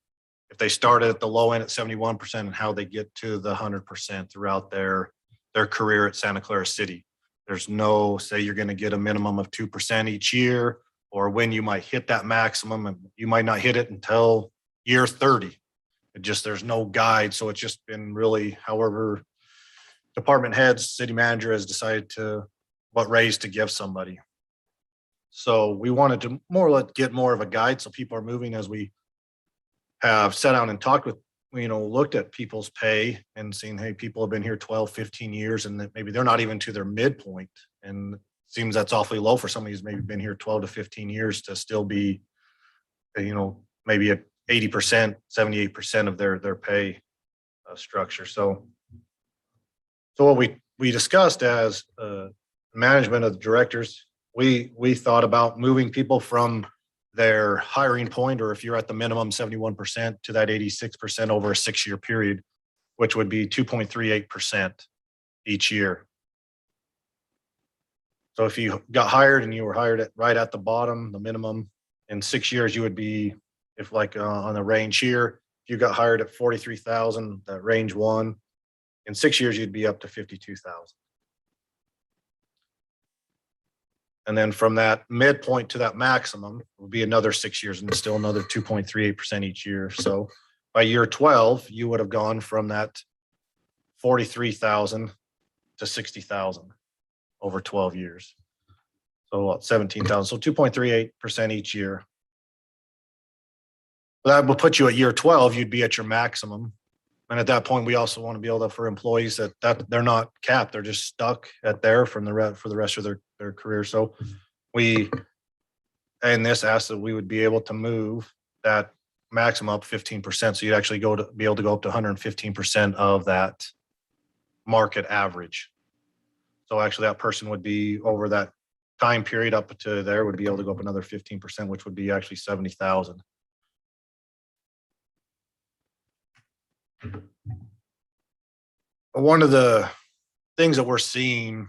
if they started at the low end at 71% and how they get to the 100% throughout their career at Santa Clara City. There's no, say you're going to get a minimum of 2% each year, or when you might hit that maximum, and you might not hit it until year 30. There's no guide. So it's just been really however department heads, city manager has decided what raise to give somebody. So we wanted to get more of a guide so people are moving as we have sat down and talked with, looked at people's pay and seen, hey, people have been here 12, 15 years and that maybe they're not even to their midpoint. And it seems that's awfully low for somebody who's maybe been here 12 to 15 years to still be, maybe at 80%, 78% of their pay structure. So what we discussed as management of the directors, we thought about moving people from their hiring point, or if you're at the minimum 71% to that 86% over a 6-year period, which would be 2.38% each year. So if you got hired and you were hired right at the bottom, the minimum, in 6 years, you would be, if like on the range here, if you got hired at 43,000, that range 1, in 6 years, you'd be up to 52,000. And then from that midpoint to that maximum will be another 6 years and still another 2.38% each year. So by year 12, you would have gone from that 43,000 to 60,000 over 12 years. So what, 17,000, so 2.38% each year. That will put you at year 12, you'd be at your maximum. And at that point, we also want to be able to, for employees that they're not capped, they're just stuck at there for the rest of their career. So we, and this asks that we would be able to move that maximum up 15%. So you'd actually be able to go up to 115% of that market average. So actually that person would be over that time period up to there would be able to go up another 15%, which would be actually 70,000. One of the things that we're seeing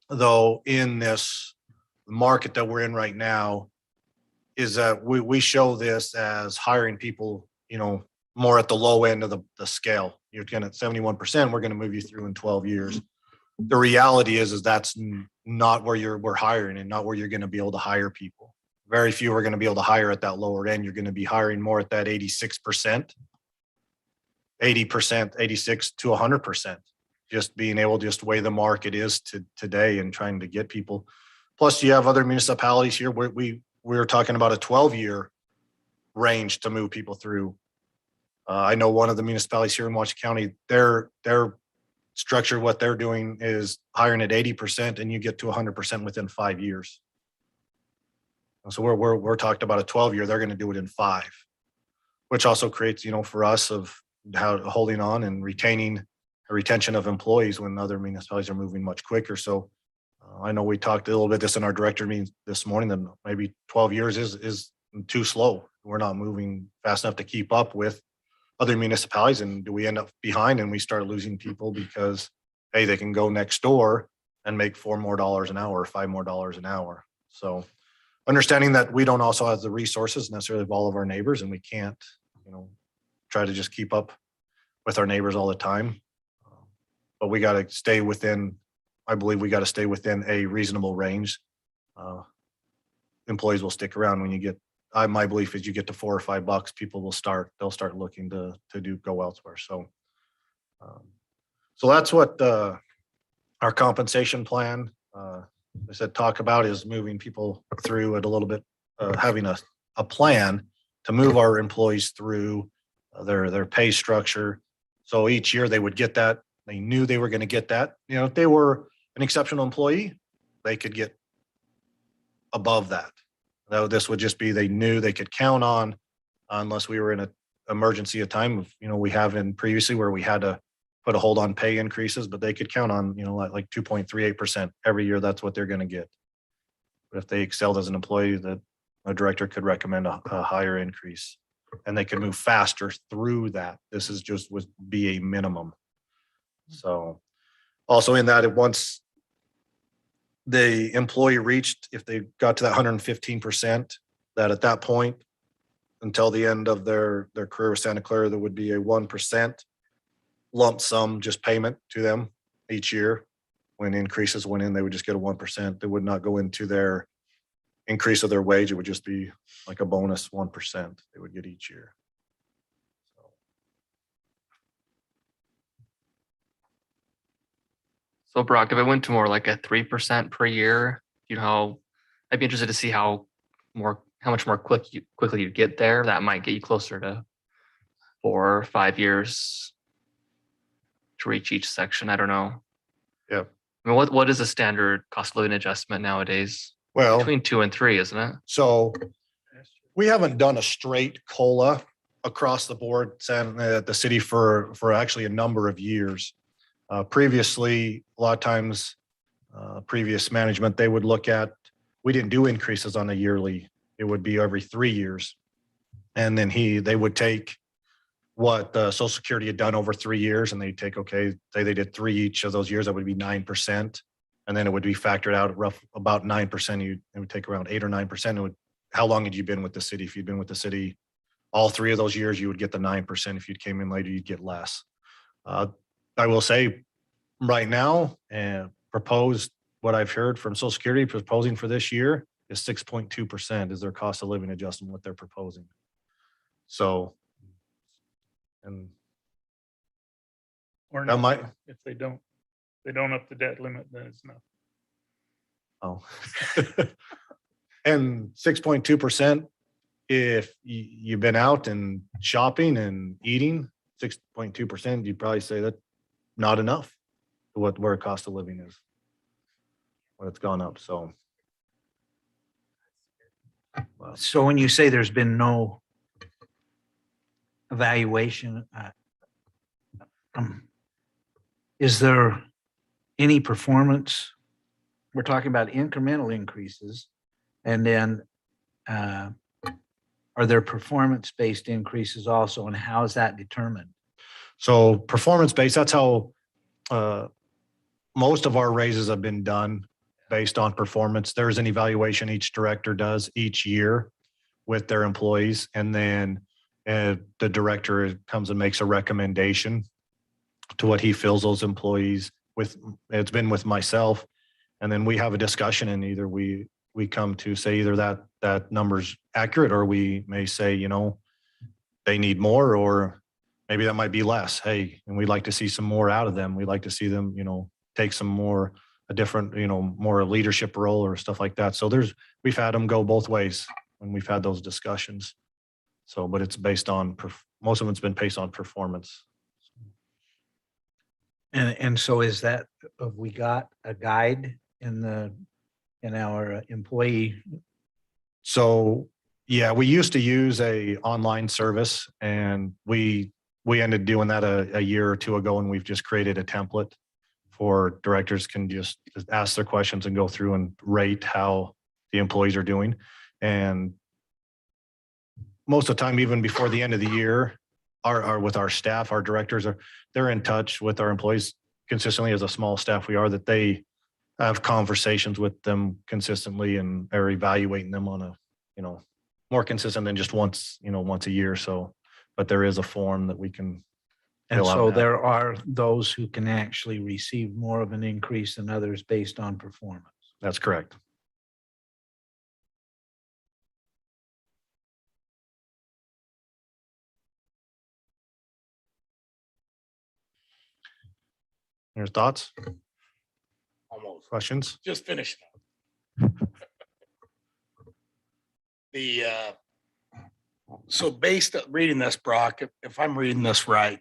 though in this market that we're in right now is that we show this as hiring people, more at the low end of the scale. You're getting at 71%, we're going to move you through in 12 years. The reality is that's not where we're hiring and not where you're going to be able to hire people. Very few are going to be able to hire at that lower end. You're going to be hiring more at that 86%, 80%, 86 to 100%. Just being able to just weigh the market is today and trying to get people. Plus you have other municipalities here where we were talking about a 12-year range to move people through. I know one of the municipalities here in Washington County, their structure, what they're doing is hiring at 80% and you get to 100% within 5 years. So we're talking about a 12-year, they're going to do it in 5, which also creates, for us of how holding on and retaining a retention of employees when other municipalities are moving much quicker. So I know we talked a little bit this in our director meeting this morning, that maybe 12 years is too slow. We're not moving fast enough to keep up with other municipalities. And do we end up behind and we start losing people because, hey, they can go next door and make $4 more an hour or $5 more an hour. So understanding that we don't also have the resources necessarily of all of our neighbors, and we can't, try to just keep up with our neighbors all the time. But we got to stay within, I believe we got to stay within a reasonable range. Employees will stick around when you get, my belief is you get to $4 or $5, people will they'll start looking to go elsewhere. So that's what our compensation plan, I said, talk about is moving people through it a little bit, having a plan to move our employees through their pay structure. So each year they would get that. They knew they were going to get that. If they were an exceptional employee, they could get above that. Now, this would just be, they knew they could count on, unless we were in an emergency at time of, we have in previously where we had to put a hold on pay increases, but they could count on, like 2.38% every year. That's what they're going to get. But if they excelled as an employee, that a director could recommend a higher increase and they could move faster through that. This is just would be a minimum. So also in that, once the employee reached, if they got to that 115%, that at that point, until the end of their career with Santa Clara, there would be a 1% lump sum just payment to them each year. When increases went in, they would just get a 1%. They would not go into their increase of their wage. It would just be like a bonus 1% they would get each year. So Brock, if it went to more like a 3% per year, I'd be interested to see how much more quickly you get there. That might get you closer to 4 or 5 years to reach each section. I don't know. Yeah. I mean, what is a standard cost of living adjustment nowadays? Well, Between 2 and 3, isn't it? so we haven't done a straight COLA across the board at the city for actually a number of years. Previously, a lot of times, previous management, they would look at, we didn't do increases on a yearly, it would be every 3 years. And then they would take what Social Security had done over 3 years, and they take, okay, say they did 3 each of those years, that would be 9%. And then it would be factored out about 9%. It would take around 8 or 9%. How long had you been with the city? If you'd been with the city all 3 of those years, you would get the 9%. If you came in later, you'd get less. I will say right now, proposed, what I've heard from Social Security proposing for this year is 6.2% is their cost of living adjustment, what they're proposing. So, and Or that not, might, if they don't up the debt limit, then it's not. Oh. And 6.2%, if you've been out and shopping and eating, 6.2%, you'd probably say that not enough to where cost of living is. When it's gone up, so. Well, So when you say there's been no evaluation, is there any performance? We're talking about incremental increases, and then are there performance-based increases also, and how is that determined? So performance-based, that's how most of our raises have been done, based on performance. There's an evaluation each director does each year with their employees, and then the director comes and makes a recommendation to what he feels those employees with. It's been with myself, and then we have a discussion, and either we come to say either that number's accurate, or we may say, you know, they need more, or maybe that might be less. Hey, and we'd like to see some more out of them. We'd like to see them, you know, take some more, a different, you know, more leadership role or stuff like that. So we've had them go both ways when we've had those discussions. So, but it's based on, most of it's been based on performance. And so is that, have we got a guide in our employee? So, yeah, we used to use a online service, and we ended doing that a year or two ago, and we've just created a template for directors can just ask their questions and go through and rate how the employees are doing. And most of the time, even before the end of the year, with our staff, our directors they're in touch with our employees consistently. As a small staff we are, that they have conversations with them consistently and are evaluating them on a, you know, more consistent than just once a year. So, but there is a form that we can And fill out so now. there are those who can actually receive more of an increase than others based on performance. That's correct. Your thoughts, Almost. questions? Just finishing up. So based on reading this, Brock, if I'm reading this right,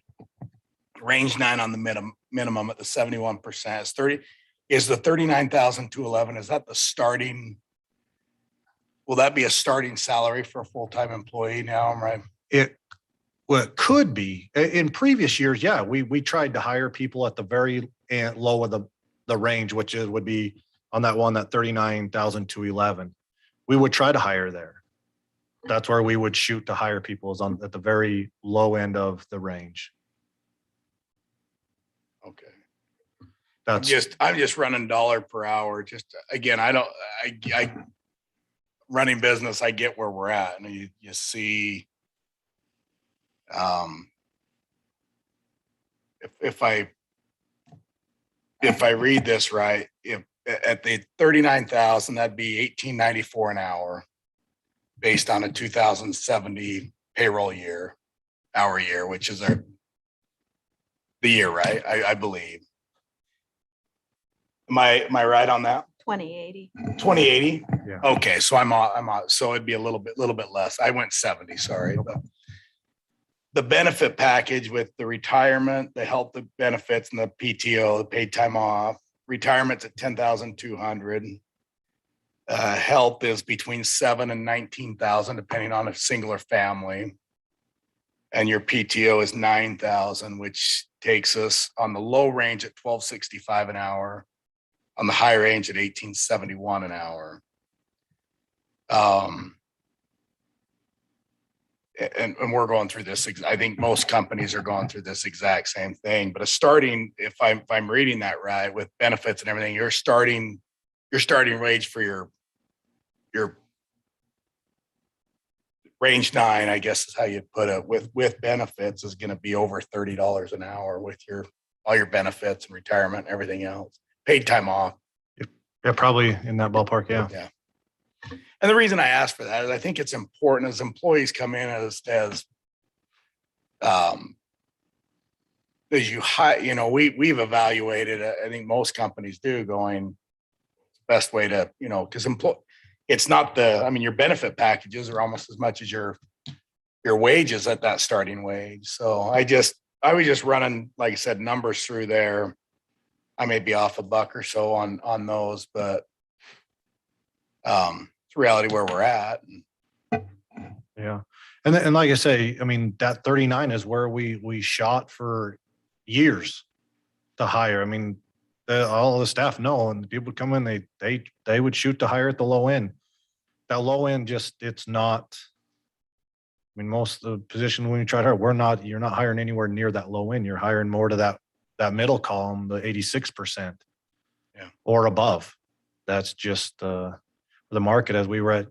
range 9 on the minimum at the 71% is the 39,211. Is that the starting? Will that be a starting salary for a full-time employee now? I'm right. Well, it could be. In previous years, yeah, we tried to hire people at the very low of the range, which would be on that 39,211. We would try to hire there. That's where we would shoot to hire people, is at the very low end of the range. Okay. That's I'm just running dollar per hour. Just again, I running business, I get where we're at. And you see, if I read this right, if at the 39,000, that'd be $18.94 an hour based on a 2070 payroll hour year, which is the year, right? I believe. Am I right on that? 2080. 2080. Yeah. Okay, so I'm on. So it'd be a little bit less. I went 70. Sorry. But the benefit package with the retirement, the health benefits, and the PTO, the paid time off. Retirement's at 10,200. Health is between 7,000 and 19,000, depending on a single or family. And your PTO is 9,000, which takes us on the low range at $12.65 an hour, on the high range at $18.71 an hour. And we're going through this. I think most companies are going through this exact same thing. But if I'm reading that right, with benefits and everything, your starting wage for your range 9, I guess is how you put it, with benefits is going to be over $30 an hour with all your benefits and retirement and everything else, paid time off. Yeah, probably in that ballpark. Yeah. Yeah. And the reason I ask for that is I think it's important as employees come in as you hire, we've evaluated, I think most companies do, going, best way to, because it's not your benefit packages are almost as much as your wages at that starting wage. So I was just running, like I said, numbers through there. I may be off $1 or so on those, but it's reality where we're at. Yeah. And like I say, that 39 is where we shot for years to hire. All the staff know, and the people come in, they would shoot to hire at the low end. That low end it's not, most of the positions when you try to hire, you're not hiring anywhere near that low end. You're hiring more to that middle column, the 86%. Yeah. Or above. That's just the market as we were at,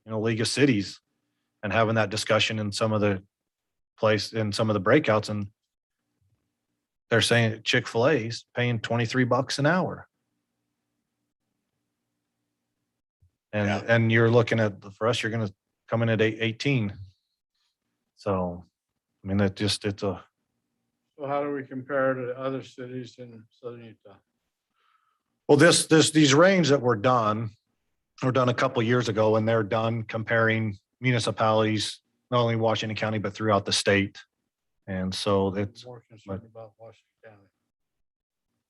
League of Cities and having that discussion in some of the breakouts, and they're saying Chick-fil-A's paying $23 an hour. And you're looking at, for us, you're going to come in at 18. So, it's a. So how do we compare to other cities in southern Utah? Well, these range that were done a couple of years ago, and they're done comparing municipalities, not only Washington County, but throughout the state. And so it's More concerned about Washington County.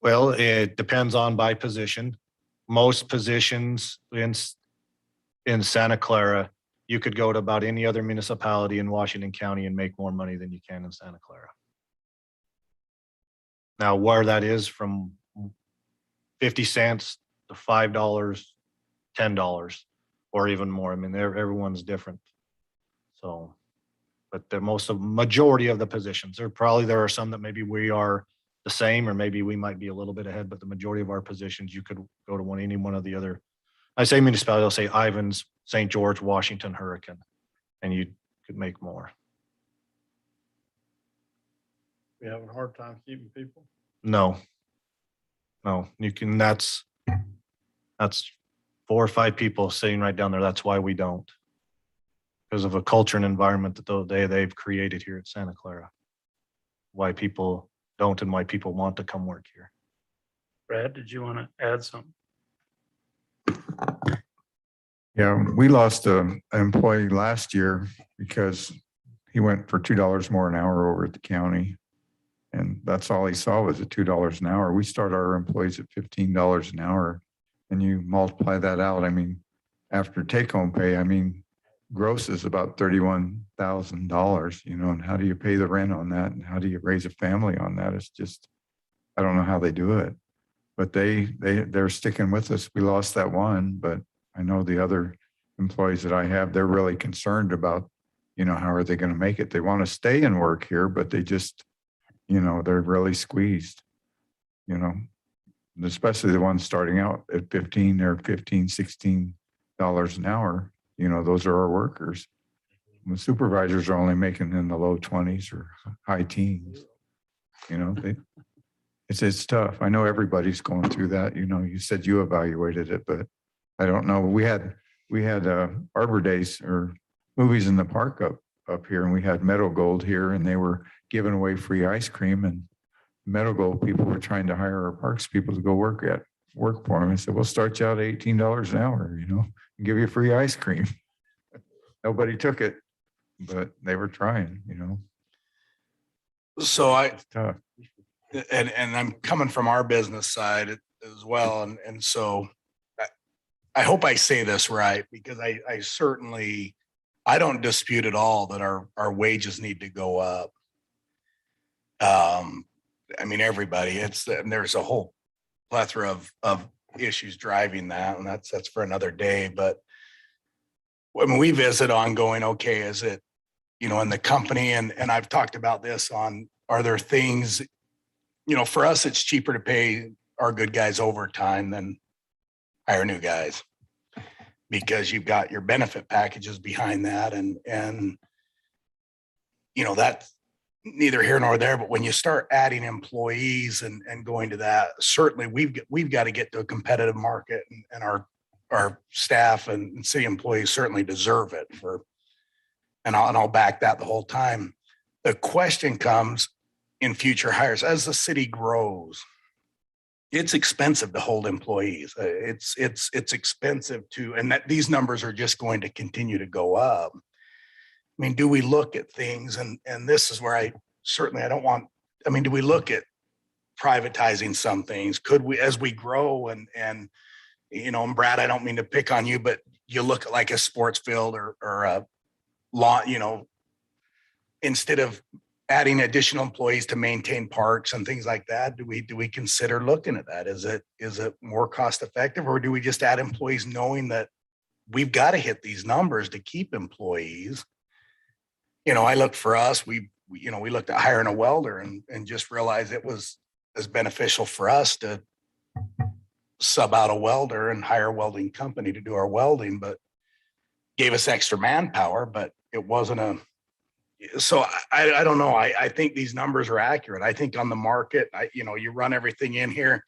well, it depends on by position. Most positions in Santa Clara, you could go to about any other municipality in Washington County and make more money than you can in Santa Clara. Now, where that is from 50 cents to $5, $10, or even more. Everyone's different. So, but the majority of the positions, there are some that maybe we are the same, or maybe we might be a little bit ahead, but the majority of our positions, you could go to any one of the other. I say municipality, I'll say Ivins, St. George, Washington, Hurricane, and you could make more. We having a hard time keeping people? No, you can, that's 4 or 5 people sitting right down there. That's why we don't. Because of a culture and environment that they've created here at Santa Clara. Why people don't and why people want to come work here. Brad, did you want to add something? Yeah, we lost an employee last year because he went for $2 more an hour over at the county. And that's all he saw was at $2 an hour. We start our employees at $15 an hour, and you multiply that out. After take home pay, gross is about $31,000, and how do you pay the rent on that? And how do you raise a family on that? It's just, I don't know how they do it, but they're sticking with us. We lost that one, but I know the other employees that I have, they're really concerned about, how are they going to make it? They want to stay and work here, but they just, they're really squeezed, especially the ones starting out at 15 or $15, $16 an hour. Those are our workers. The supervisors are only making in the low 20s or high teens. It's tough. I know everybody's going through that. You said you evaluated it, but I don't know. We had Arbor Days or movies in the park up here, and we had Meadow Gold here, and they were giving away free ice cream, and Meadow Gold people were trying to hire our parks people to go work for them. I said, we'll start you out at $18 an hour, and give you free ice cream. Nobody took it, but they were trying, So It's tough. and I'm coming from our business side as well. And so I hope I say this right, because I certainly, I don't dispute at all that our wages need to go up. Everybody, and there's a whole plethora of issues driving that, and that's for another day. But when we visit on going, okay, is it, in the company, and I've talked about this are there things, for us, it's cheaper to pay our good guys overtime than hire new guys, because you've got your benefit packages behind that. And that's neither here nor there, but when you start adding employees and going to that, certainly we've got to get to a competitive market, and our staff and city employees certainly deserve it and I'll back that the whole time. The question comes in future hires, as the city grows, it's expensive to hold employees. It's expensive to, and that these numbers are just going to continue to go up. I mean, do we look at things, and this is where I don't want, I mean, do we look at privatizing some things? Could we, as we grow and and Brad, I don't mean to pick on you, but you look at like a sports field or a lawn, instead of adding additional employees to maintain parks and things like that, do we consider looking at that? Is it more cost effective, or do we just add employees knowing that we've got to hit these numbers to keep employees? I look for us, we looked at hiring a welder and just realized it was as beneficial for us to sub out a welder and hire a welding company to do our welding, but gave us extra manpower, but it wasn't so I don't know. I think these numbers are accurate. I think on the market, you run everything in here,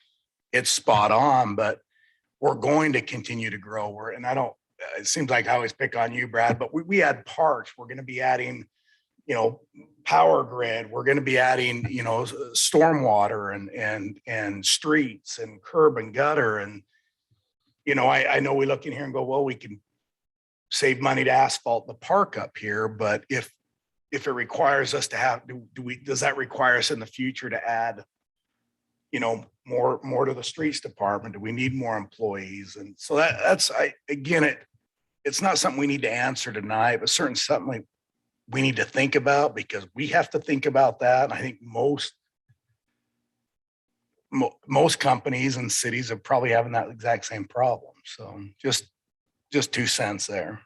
it's spot on, but we're going to continue to grow. It seems like I always pick on you, Brad, but we add parks. We're going to be adding, power grid. We're going to be adding, stormwater and streets and curb and gutter. And, I know we look in here and go, well, we can save money to asphalt the park up here. But if it requires us to have, does that require us in the future to add, more to the streets department? Do we need more employees? And so it's not something we need to answer tonight, but certainly something we need to think about, because we have to think about that. And I think most companies and cities are probably having that exact same problem. So just 2 cents there.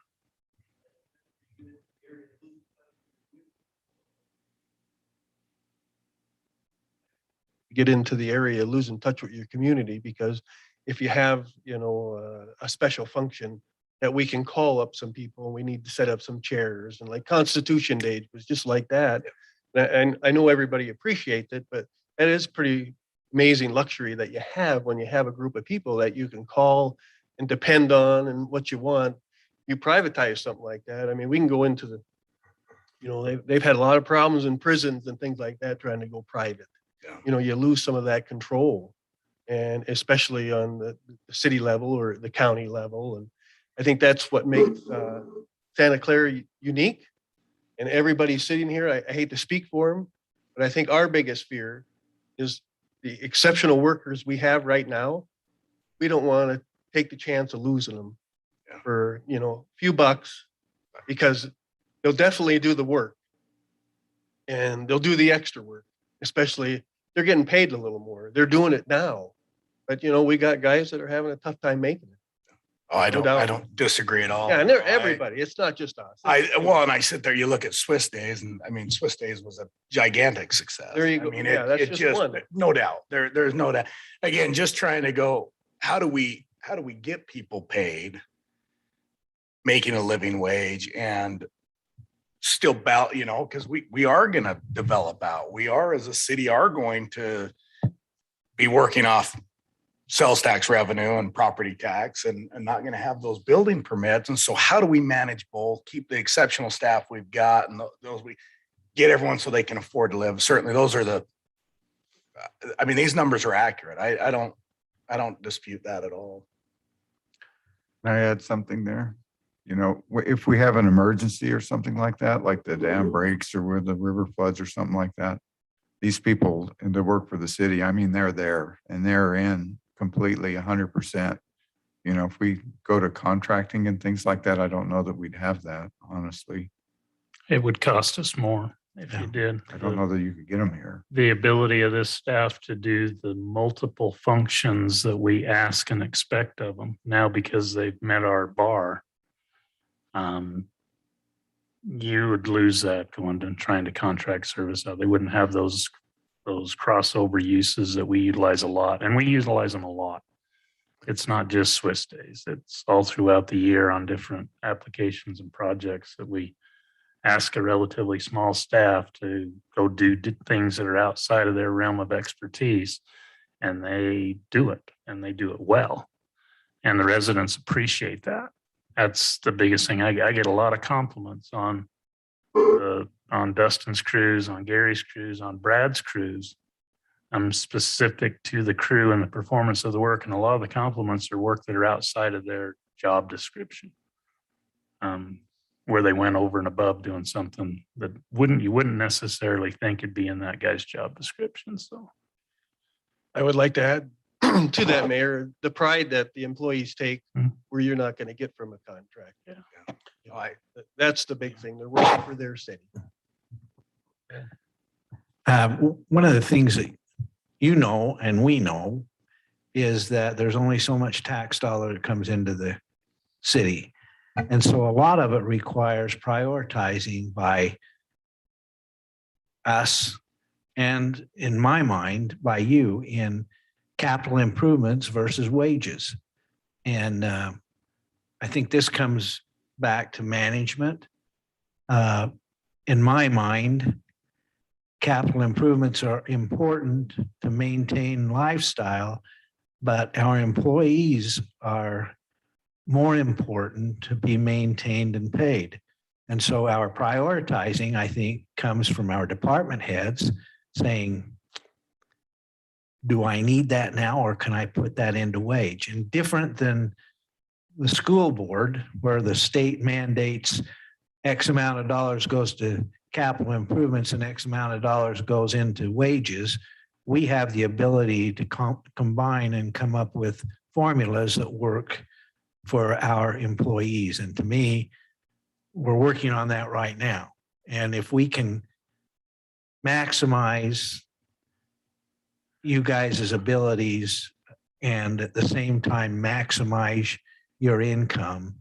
Get into the area, losing touch with your community, because if you have, a special function that we can call up some people, we need to set up some chairs, and like Constitution Day was just like that. And I know everybody appreciates it, but that is pretty amazing luxury that you have when you have a group of people that you can call and depend on and what you want. You privatize something like that. I mean, we can go into they've had a lot of problems in prisons and things like that trying to go private. Yeah. You lose some of that control, and especially on the city level or the county level. And I think that's what makes Santa Clara unique. And everybody sitting here, I hate to speak for them, but I think our biggest fear is the exceptional workers we have right now. We don't want to take the chance of losing them for, a few bucks, because they'll definitely do the work and they'll do the extra work, especially they're getting paid a little more. They're doing it now, but we got guys that are having a tough time making it. Oh, I don't disagree at all. Yeah, and they're everybody. It's not just us. And I sit there, you look at Swiss Days, and I mean, Swiss Days was a gigantic success. There you go. I mean, That's it just one. no doubt. There's no doubt. Again, just trying to go, how do we get people paid, making a living wage, and still because we are going to develop out. We are, as a city, are going to be working off sales tax revenue and property tax, and not going to have those building permits. And so how do we manage both, keep the exceptional staff we've got, and those we get everyone so they can afford to live? Certainly those are these numbers are accurate. I don't dispute that at all. Can I add something there? If we have an emergency or something like that, like the dam breaks or where the river floods or something like that, these people, and they work for the city, I mean, they're there and they're in completely 100%. If we go to contracting and things like that, I don't know that we'd have that, honestly. It would cost us more if you did. I don't know that you could get them here. The ability of this staff to do the multiple functions that we ask and expect of them now, because they've met our bar, you would lose that going and trying to contract service out. They wouldn't have those crossover uses that we utilize a lot, and we utilize them a lot. It's not just Swiss Days. It's all throughout the year on different applications and projects that we ask a relatively small staff to go do things that are outside of their realm of expertise, and they do it, and they do it well. And the residents appreciate that. That's the biggest thing. I get a lot of compliments on Dustin's crews, on Gary's crews, on Brad's crews, specific to the crew and the performance of the work. And a lot of the compliments are work that are outside of their job description. Where they went over and above doing something that you wouldn't necessarily think it'd be in that guy's job description. So I would like to add to that, Mayor, the pride that the employees take where you're not going to get from a contract. Yeah. That's the big thing. They're working for their city. One of the things that you know and we know is that there's only so much tax dollar that comes into the city. And so a lot of it requires prioritizing by us and, in my mind, by you in capital improvements versus wages. And I think this comes back to management. In my mind, capital improvements are important to maintain lifestyle, but our employees are more important to be maintained and paid. And so our prioritizing, I think, comes from our department heads saying, do I need that now, or can I put that into wage? And different than the school board, where the state mandates X amount of dollars goes to capital improvements and X amount of dollars goes into wages, we have the ability to combine and come up with formulas that work for our employees. And to me, we're working on that right now. And if we can maximize you guys' abilities and at the same time maximize your income,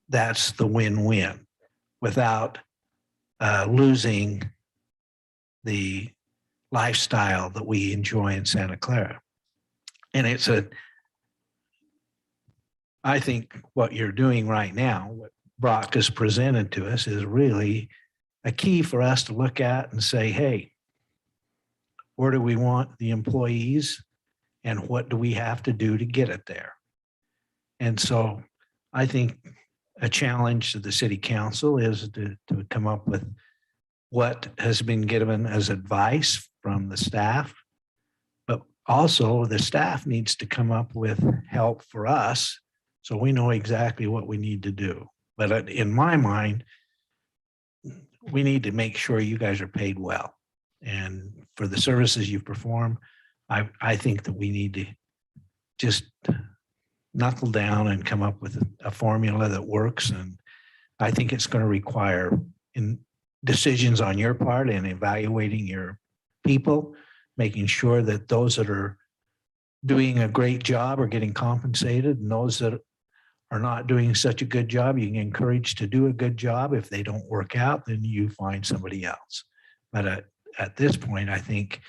that's the win-win without losing the lifestyle that we enjoy in Santa Clara. And I think what you're doing right now, what Brock has presented to us, is really a key for us to look at and say, hey, where do we want the employees and what do we have to do to get it there? And so I think a challenge to the city council is to come up with what has been given as advice from the staff, but also the staff needs to come up with help for us so we know exactly what we need to do. But in my mind, we need to make sure you guys are paid well. And for the services you perform, I think that we need to just knuckle down and come up with a formula that works. And I think it's going to require decisions on your part and evaluating your people, making sure that those that are doing a great job are getting compensated, and those that are not doing such a good job, you can encourage to do a good job. If they don't work out, then you find somebody else. But at this point, I think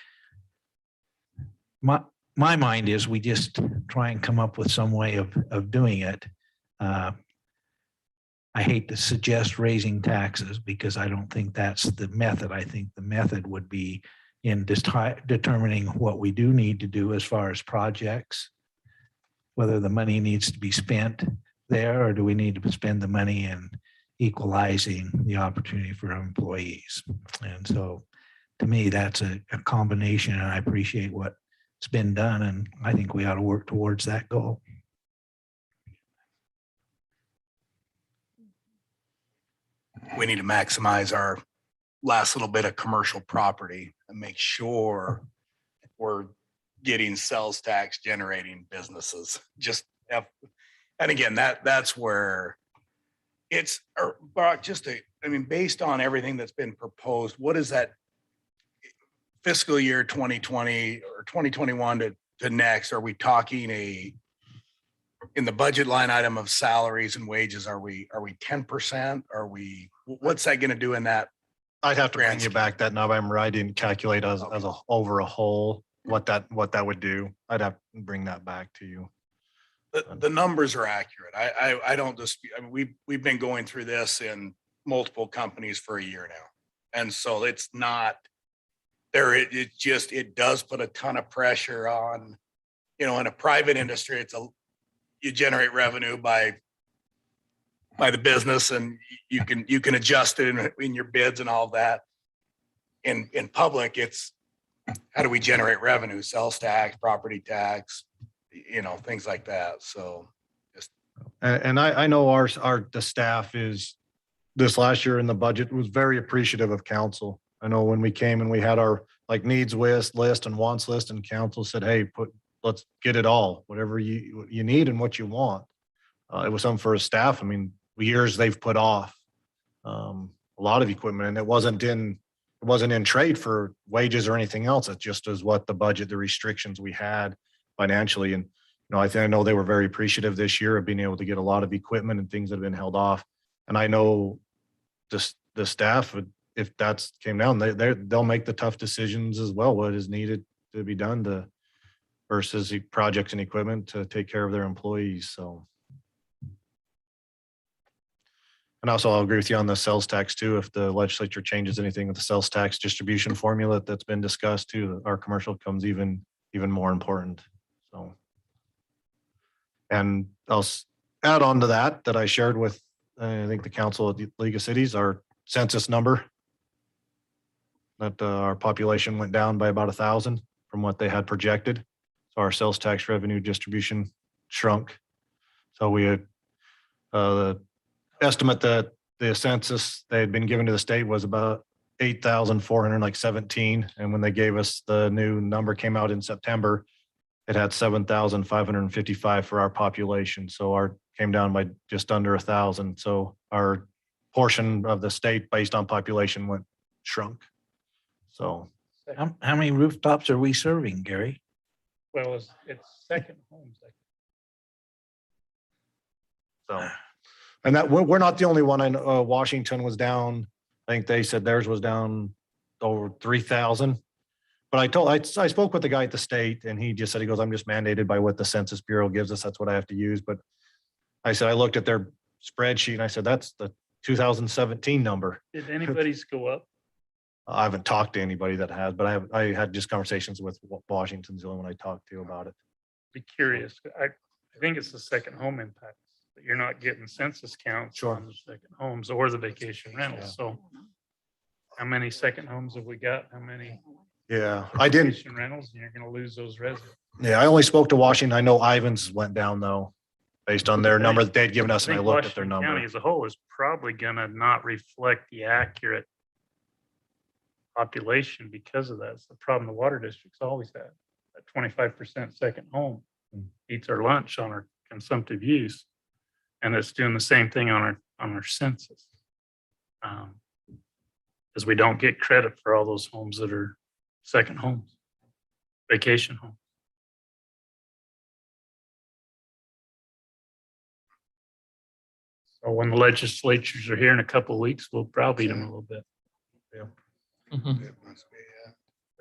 my mind is we just try and come up with some way of doing it. I hate to suggest raising taxes because I don't think that's the method. I think the method would be in determining what we do need to do as far as projects, whether the money needs to be spent there or do we need to spend the money in equalizing the opportunity for our employees. And so to me, that's a combination, and I appreciate what's been done, and I think we ought to work towards that goal. We need to maximize our last little bit of commercial property and make sure we're getting sales tax generating businesses. And again, that's where it's, Brock, based on everything that's been proposed, what is that fiscal year 2020 or 2021 to next? Are we talking in the budget line item of salaries and wages, are we 10%? What's that going to do in that? I'd have to bring you back that number. I didn't calculate as over a whole what that would do. I'd have to bring that back to you. The numbers are accurate. I don't dispute. I mean, we've been going through this in multiple companies for a year now. And so it's not there. It does put a ton of pressure on, in a private industry, you generate revenue by the business, and you can adjust it in your bids and all that. In public, how do we generate revenue, sales tax, property tax, things like that. So And I know the staff is, this last year in the budget was very appreciative of council. I know when we came and we had our like needs list and wants list, and council said, hey, let's get it all, whatever you need and what you want. It was something for his staff. I mean, years they've put off a lot of equipment, and it wasn't in trade for wages or anything else. It just is what the budget, the restrictions we had financially. And I know they were very appreciative this year of being able to get a lot of equipment and things that have been held off. And I know the staff, if that's came down, they'll make the tough decisions as well, what is needed to be done versus the projects and equipment to take care of their employees. So. And also I'll agree with you on the sales tax too. If the legislature changes anything with the sales tax distribution formula that's been discussed too, our commercial becomes even more important. So. And I'll add on to that I shared with, I think the council of the League of Cities, our census number, that our population went down by about 1,000 from what they had projected. So our sales tax revenue distribution shrunk. So we had the estimate that the census they had been given to the state was about 8,417. And when they gave us the new number came out in September, it had 7,555 for our population. So our came down by just under 1,000. So our portion of the state based on population shrunk. So How many rooftops are we serving, Gary? Well, it's second homes. And that we're not the only one. I know Washington was down. I think they said theirs was down over 3,000. But I spoke with the guy at the state, and he just said, he goes, I'm just mandated by what the Census Bureau gives us. That's what I have to use. But I said, I looked at their spreadsheet and I said, that's the 2017 number. Did anybody's go up? I haven't talked to anybody that has, but I had just conversations with Washington's the only one I talked to about it. Be curious. I think it's the second home impact, but you're not getting census counts Sure. on the second homes or the vacation rentals. So how many second homes have we got? How many? Yeah, I didn't. Vacation rentals, and you're going to lose those residents. Yeah, I only spoke to Washington. I know Ivans went down though, based on their number that they'd given us, and I think looked at their Washington County number. as a whole is probably going to not reflect the accurate population because of that. It's the problem the water districts always had. That 25% second home eats our lunch on our consumptive use, and it's doing the same thing on our census. Because we don't get credit for all those homes that are second homes, vacation homes. So when the legislatures are here in a couple of weeks, we'll browbeat them a little bit. Mhm.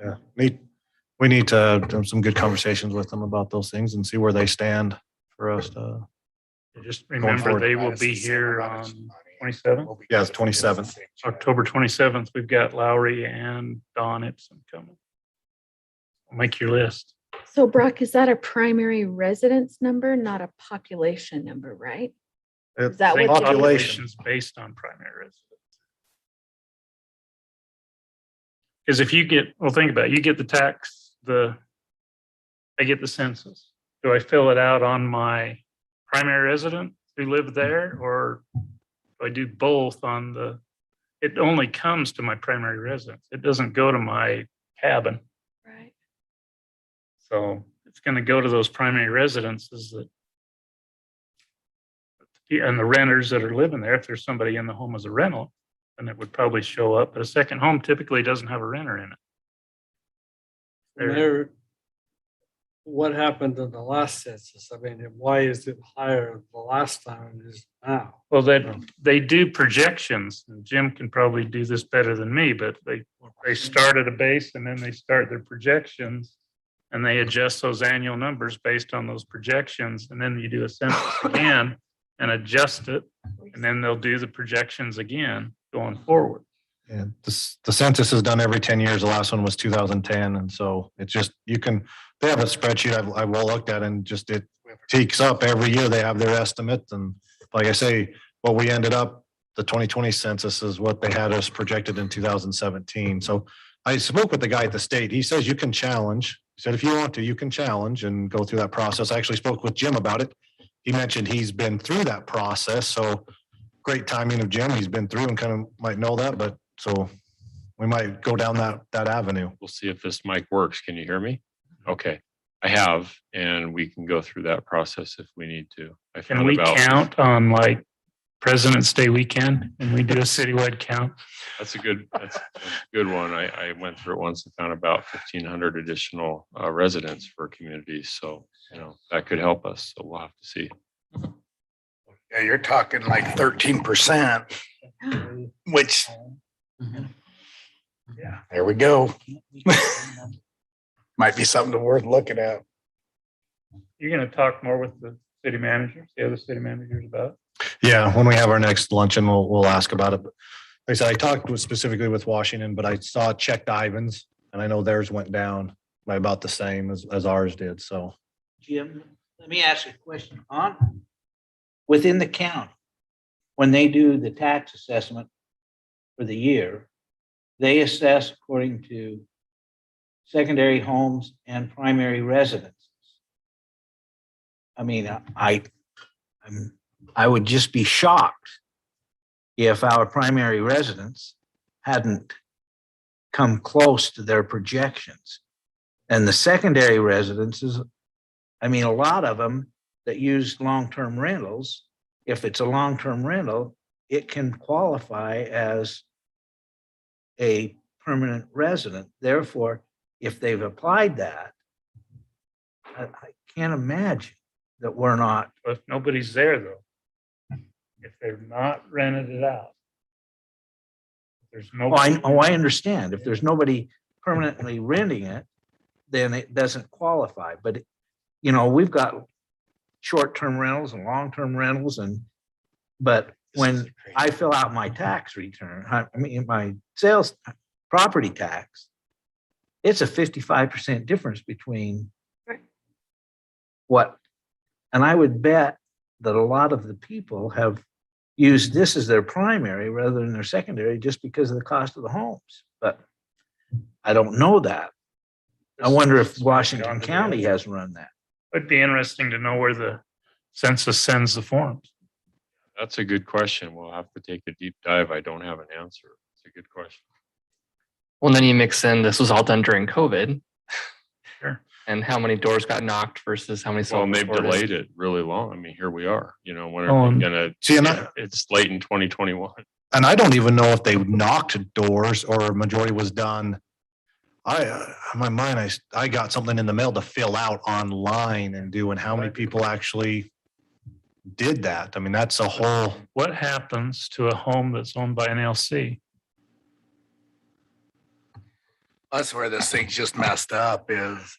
Yeah, we need to have some good conversations with them about those things and see where they stand for us to. Just remember, forward. they will be here on 27th. Yeah, it's 27th. October 27th, we've got Lowry and Don Ipson coming. Make your list. So Brock, is that a primary residence number, not a population number, right? Is that I think what the- population's based on primary residence. Because if you get, well, think about it, you get the tax, I get the census. Do I fill it out on my primary resident who live there, or do I do both on it only comes to my primary residence. It doesn't go to my cabin. Right. So it's going to go to those primary residences and the renters that are living there. If there's somebody in the home as a rental, then it would probably show up. But a second home typically doesn't have a renter in it. Mayor, what happened in the last census? I mean, why is it higher the last time than it is now? Well, they do projections, and Jim can probably do this better than me, but they start at a base and then they start their projections and they adjust those annual numbers based on those projections. And then you do a census again and adjust it. And then they'll do the projections again going forward. And the census is done every 10 years. The last one was 2010. And so it's just, they have a spreadsheet I've well looked at, and just it teaks up every year. They have their estimate. And like I say, what we ended up, the 2020 census is what they had us projected in 2017. So I spoke with the guy at the state. He says you can challenge. He said, if you want to, you can challenge and go through that process. I actually spoke with Jim about it. He mentioned he's been through that process. So great timing of Jim. He's been through and kind of might know that, but so we might go down that avenue. We'll see if this mic works. Can you hear me? Okay, I have, and we can go through that process if we need to. Can we count on like President's Day weekend and we do a citywide count? That's a good one. I went through it once and found about 1,500 additional residents for communities. So, that could help us. So we'll have to see. Yeah, you're talking like 13%, which, yeah, there we go. Might be something worth looking at. You're going to talk more with the city managers, the other city managers about it? Yeah, when we have our next luncheon, we'll ask about it. But like I said, I talked specifically with Washington, but I saw checked Ivans, and I know theirs went down by about the same as ours did. So, Jim, let me ask you a question. Within the county, when they do the tax assessment for the year, they assess according to secondary homes and primary residences. I mean, I would just be shocked if our primary residents hadn't come close to their projections. And the secondary residences, I mean, a lot of them that use long-term rentals, if it's a long-term rental, it can qualify as a permanent resident. Therefore, if they've applied that, I can't imagine that we're not. But if nobody's there though, if they've not rented it out, there's no. I understand. If there's nobody permanently renting it, then it doesn't qualify. But, we've got short-term rentals and long-term rentals but when I fill out my tax return, my sales property tax, it's a 55% difference between and I would bet that a lot of the people have used this as their primary rather than their secondary just because of the cost of the homes. But I don't know that. I wonder if Washington County has run that. It'd be interesting to know where the census sends the forms. That's a good question. We'll have to take a deep dive. I don't have an answer. It's a good question. Well, then you mix in, this was all done during COVID. Sure. And how many doors got knocked versus how many. Well, and they've delayed it really long. I mean, here we are, when Oh, are we and- gonna, See, and it's late in 2021. and I don't even know if they knocked doors or a majority was done. In my mind, I got something in the mail to fill out online and how many people actually did that. I mean, that's a whole. What happens to a home that's owned by an LC? That's where this thing's just messed up is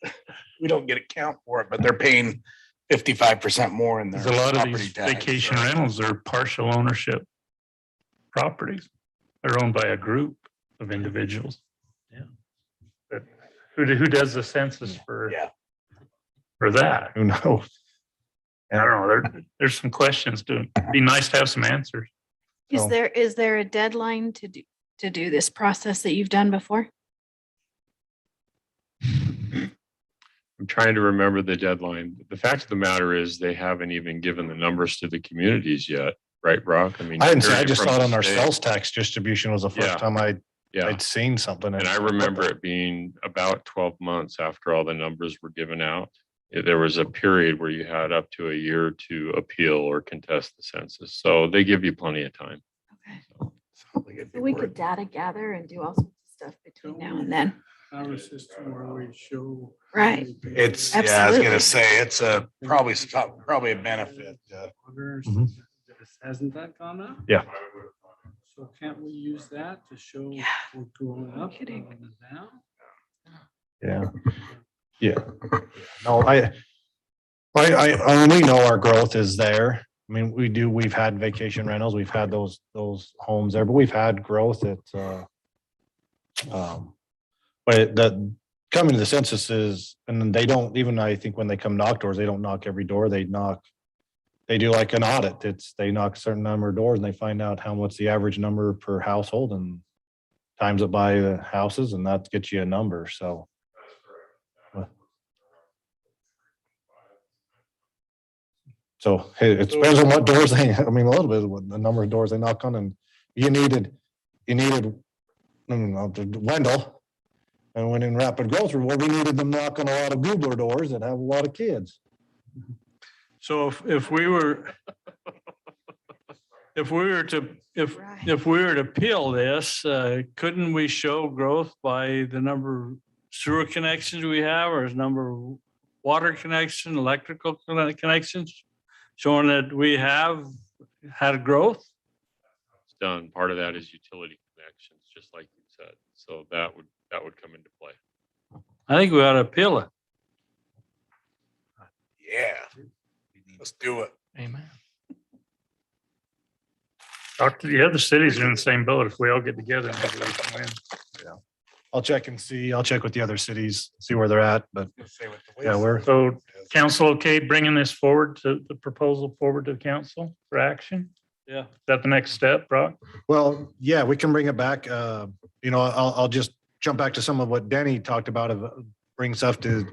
we don't get a count for it, but they're paying 55% more in their There's a lot of property these tax. vacation rentals are partial ownership properties. They're owned by a group of individuals. Yeah. But who does the census for that? Who knows? I don't know. There's some questions to be nice to have some answers. Is there a deadline to do this process that you've done before? I'm trying to remember the deadline. The fact of the matter is they haven't even given the numbers to the communities yet, right, Brock? I mean, I didn't say, I hearing just from saw it the on our state- sales tax distribution was the Yeah. first time Yeah, I'd seen something. and I remember it being about 12 months after all the numbers were given out. There was a period where you had up to a year to appeal or contest the census. So they give you plenty of time. Okay. So we could data gather and do all sorts of stuff between now and then. Have a system where we show. Right. It's, I was Absolutely. gonna say, it's probably a benefit. Others, Mhm. hasn't that gone up? Yeah. So can't we use that to show Yeah. we're going No up kidding. rather than down? Yeah. Yeah. No, I only know our growth is there. I mean, we've had vacation rentals, we've had those homes there, but we've had growth at, but the coming to the census is, and then they don't even, I think when they come knock doors, they don't knock every door. They do like an audit. They knock a certain number of doors and they find out what's the average number per household and times it by the houses and that gets you a number, so. So hey, it depends on what doors they, I mean, a little bit of what the number of doors they knock on, and you needed, Wendell. And when in rapid growth, well, we needed them knocking a lot of Goobler doors and have a lot of kids. So if we were, if we were to peel this, couldn't we show growth by the number of sewer connections we have, or the number of water connection, electrical connections, showing that we have had growth? It's done. Part of that is utility connections, just like you said. So that would come into play. I think we ought to appeal it. Yeah, let's do it. Amen. Talk to the other cities in the same boat. If we all get together, maybe we can win. I'll check and see. I'll check with the other cities, see where they're at, but yeah, we're, So council, okay, bringing this forward to the proposal forward to the council for action? Yeah. Is that the next step, Brock? well, yeah, we can bring it back. I'll just jump back to some of what Denny talked about of bring stuff to.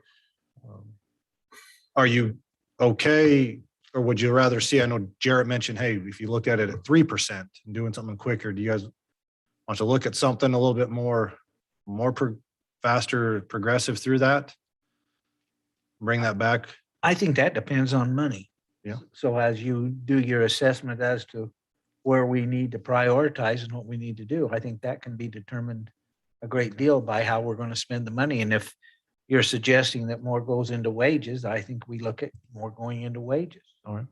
Are you okay? Or would you rather see, I know Jarrett mentioned, hey, if you looked at it at 3% and doing something quicker, do you guys want to look at something a little bit more faster, progressive through that? Bring that back? I think that depends on money. Yeah. So as you do your assessment as to where we need to prioritize and what we need to do, I think that can be determined a great deal by how we're going to spend the money. And if you're suggesting that more goes into wages, I think we look at more going into wages. All right.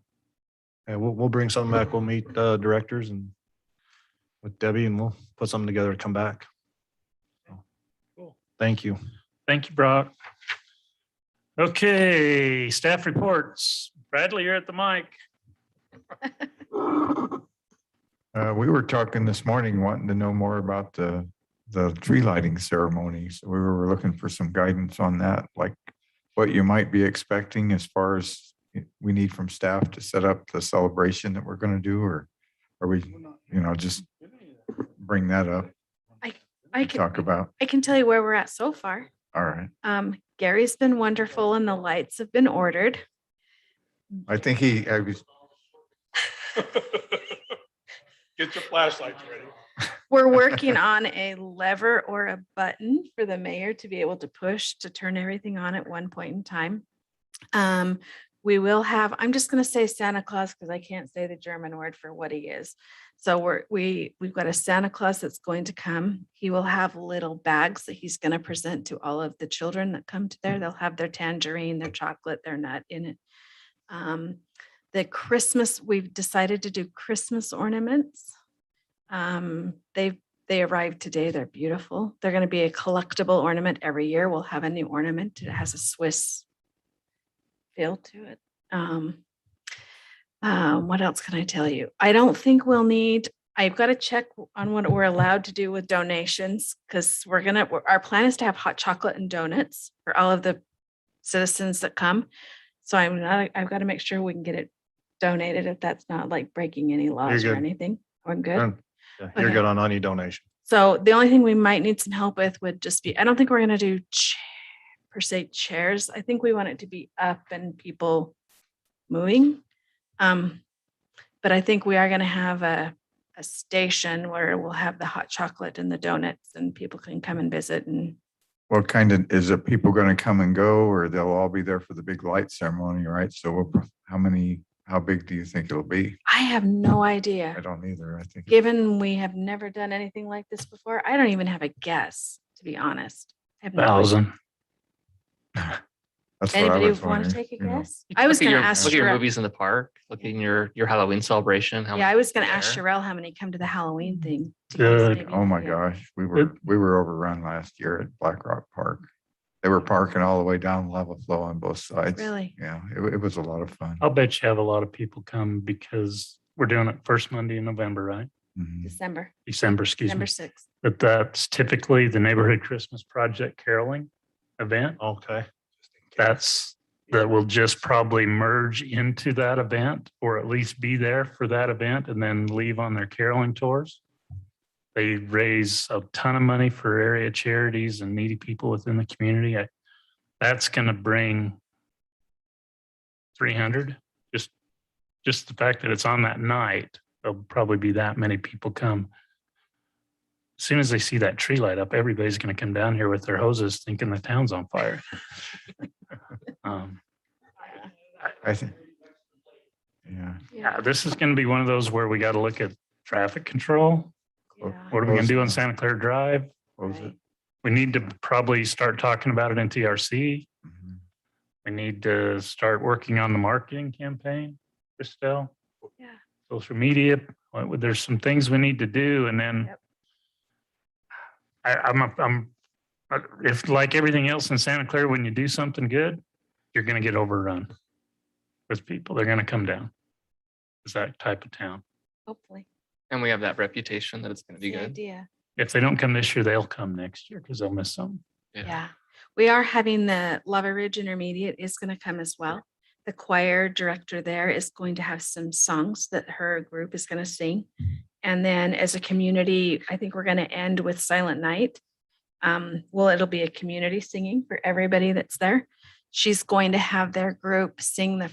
Yeah, we'll bring something back. We'll meet directors and with Debbie and we'll put something together to come back. So, Cool. Thank you. Thank you, Brock. Okay, staff reports. Bradley, you're at the mic. We were talking this morning, wanting to know more about the tree lighting ceremonies. We were looking for some guidance on that, like what you might be expecting as far as we need from staff to set up the celebration that we're going to do, or are we, just bring that up, I talk can, about. I can tell you where we're at so far. All right. Gary's been wonderful and the lights have been ordered. I think I was, Get your flashlights ready. We're working on a lever or a button for the mayor to be able to push to turn everything on at one point in time. We will have, I'm just going to say Santa Claus because I can't say the German word for what he is. So we've got a Santa Claus that's going to come. He will have little bags that he's going to present to all of the children that come to there. They'll have their tangerine, their chocolate, their nut in it. The Christmas, we've decided to do Christmas ornaments. They arrived today. They're beautiful. They're going to be a collectible ornament every year. We'll have a new ornament. It has a Swiss feel to it. What else can I tell you? I don't think we'll need, I've got to check on what we're allowed to do with donations because our plan is to have hot chocolate and donuts for all of the citizens that come. So I've got to make sure we can get it donated if that's not like breaking any laws or good. anything. I'm good. Yeah, you're Okay. good on any donation. So the only thing we might need some help with would just be, I don't think we're going to do per se chairs. I think we want it to be up and people moving. But I think we are going to have a station where we'll have the hot chocolate and the donuts and people can come and visit. And what kind of, is it people going to come and go, or they'll all be there for the big light ceremony, right? So how big do you think it'll be? I have no idea. I don't either. I think. Given we have never done anything like this before, I don't even have a guess, to be honest. I have no idea. 1,000. That's what I Anybody was want to wondering, take a you know. guess? I was going to ask Look at your Sherelle. movies in the park. Look at your Halloween celebration. how Yeah, I many was going to people ask there. Sherelle how many come to the Halloween thing. to Good. maybe Oh my know. gosh, we were overrun last year at Black Rock Park. They were parking all the way down lava flow on both sides. Really? Yeah, it was a lot of fun. I'll bet you have a lot of people come because we're doing it first Monday in November, right? Mhm. December, December, excuse December me. 6th. But that's typically the neighborhood Christmas project caroling event. Okay. That will just probably merge into that event or at least be there for that event and then leave on their caroling tours. They raise a ton of money for area charities and needy people within the community. That's going to bring 300. Just the fact that it's on that night, there'll probably be that many people come. As soon as they see that tree light up, everybody's going to come down here with their hoses thinking the town's on fire. I think. Yeah. Yeah, this is going to be one of those where we got to look at traffic control. Yeah. What are we going to do on Santa Clara Drive? What was it? We need to probably start talking about it in TRC. Mhm. We need to start working on the marketing campaign, Christelle. Yeah. Social media. There's some things we need to do, and then Yep. I'm if like everything else in Santa Clara, when you do something good, you're going to get overrun with people. They're going to come down. It's that type of town. Hopefully. And we have that reputation that it's going to be The good. idea. If they don't come this year, they'll come next year because they'll miss something. Yeah. We are having the Lava Ridge Intermediate is going to come as well. The choir director there is going to have some songs that her group is going to sing. And then as a community, I think we're going to end with Silent Night. Well, it'll be a community singing for everybody that's there. She's going to have their group sing the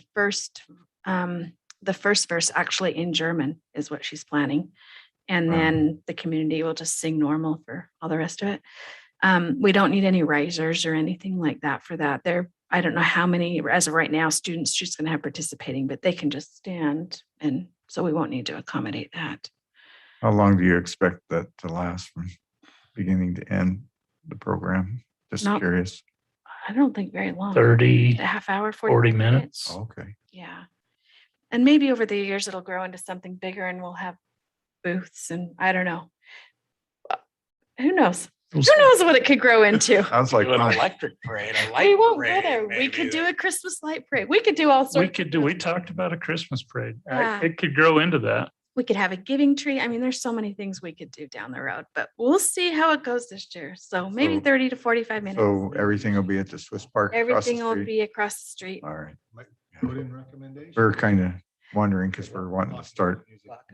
first verse actually in German is what she's planning. And Wow. then the community will just sing normal for all the rest of it. We don't need any risers or anything like that for that. I don't know how many, as of right now, students she's going to have participating, but they can just stand. And so we won't need to accommodate that. How long do you expect that to last from beginning to end, the program? Just Not- curious. I don't think very long. 30, A half hour, 40 45 minutes. Oh, okay. Yeah. And maybe over the years, it'll grow into something bigger and we'll have booths and I don't know. Who knows? Who knows what it could grow into? Sounds like Do an fun. electric parade, a light We won't go parade, there. We maybe. could do a Christmas light parade. We could do all sorts. We talked about a Christmas parade. Yeah. It could grow into that. We could have a giving tree. I mean, there's so many things we could do down the road, but we'll see how it goes this year. So maybe So- 30 to 45 minutes. So everything will be at the Swiss Park across the Everything will street? be across the street. All right. Put in recommendations. We're kind of wondering because we're wanting to start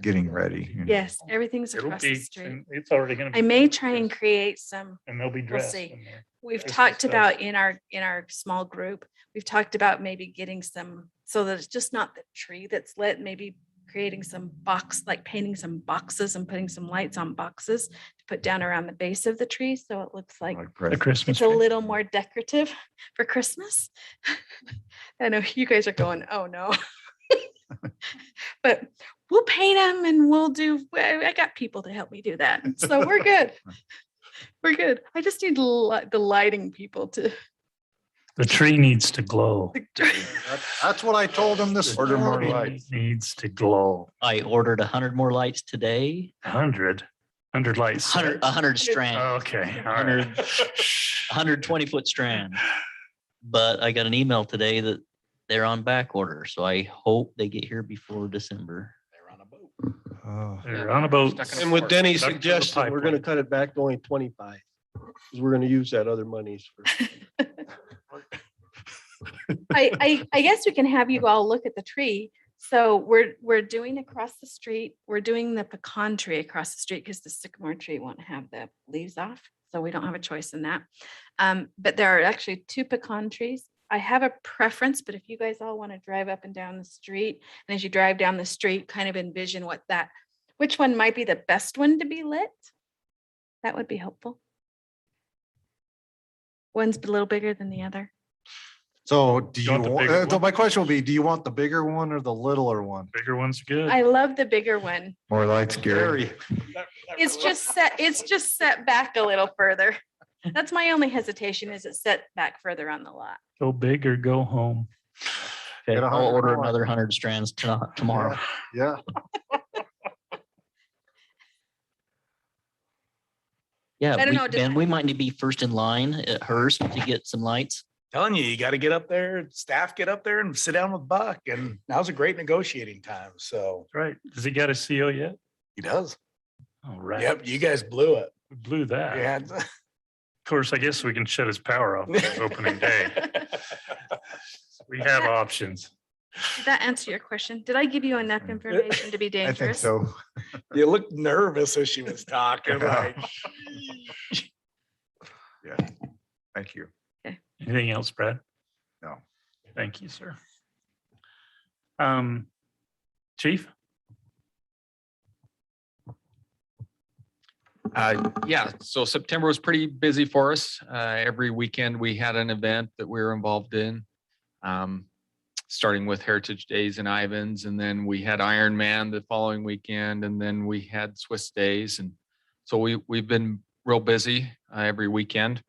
getting ready. you know. Yes, everything's It'll across the be, street. it's already going to be. I may try and create some. And they'll be dressed. see. in there. We've Christmas talked stuff. about in our small group, we've talked about maybe getting some, so that it's just not the tree that's lit, maybe creating some like painting some boxes and putting some lights on boxes to put down around the base of the tree. So it looks like Like The presents. Christmas it's a tree. little more decorative for Christmas. I know you guys are going, oh no. But we'll paint them and we'll do, I got people to help me do that. So we're good. We're good. I just need the lighting people to. The tree needs to glow. That's what I told them this Order more morning. lights. Needs to glow. I ordered 100 more lights today, 100 lights. 100 strand, Okay. All right. 120-foot strand. But I got an email today that they're on back order, so I hope they get here before December. They're on a boat. Oh, They're on a boat. Stuck in a And with port. Denny's Stuck to the suggestion, we're gonna pipeline. cut it back to only 25. Because we're gonna use that other monies for. I guess we can have you all look at the tree. So we're doing across the street, we're doing the pecan tree across the street because the sycamore tree won't have the leaves off. So we don't have a choice in that. But there are actually 2 pecan trees. I have a preference, but if you guys all want to drive up and down the street, and as you drive down the street, kind of envision which one might be the best one to be lit. That would be helpful. One's a little bigger than the other. So do you want the want, bigger so one? my question will be, do you want the bigger one or the littler one? Bigger one's good. I love the bigger one. more lights, Gary. It's just set back a little further. That's my only hesitation is it's set back further on the lot. Go big or go home. Okay, Get 100 I'll order more. another 100 strands tomorrow. Yeah. Yeah, I don't know, and we might need to be first in line at Hearst to get some lights. Telling you, you got to get up there, staff get up there and sit down with Buck. And now's a great negotiating time. So Right. Does he got a CO yet? he does. All right. Yep. You guys blew it. We blew that. Yeah. Of course, I guess we can shut his power off on his opening day. We have options. Did that answer your question? Did I give you enough information to be I think dangerous? so. You looked nervous as she was talking, like. Yeah. Thank you. Anything else, Brad? No. Thank you, sir. Chief? Yeah, so September was pretty busy for us. Every weekend we had an event that we were involved in. Starting with Heritage Days in Ivans, and then we had Iron Man the following weekend, and then we had Swiss Days. And so we've been real busy every weekend.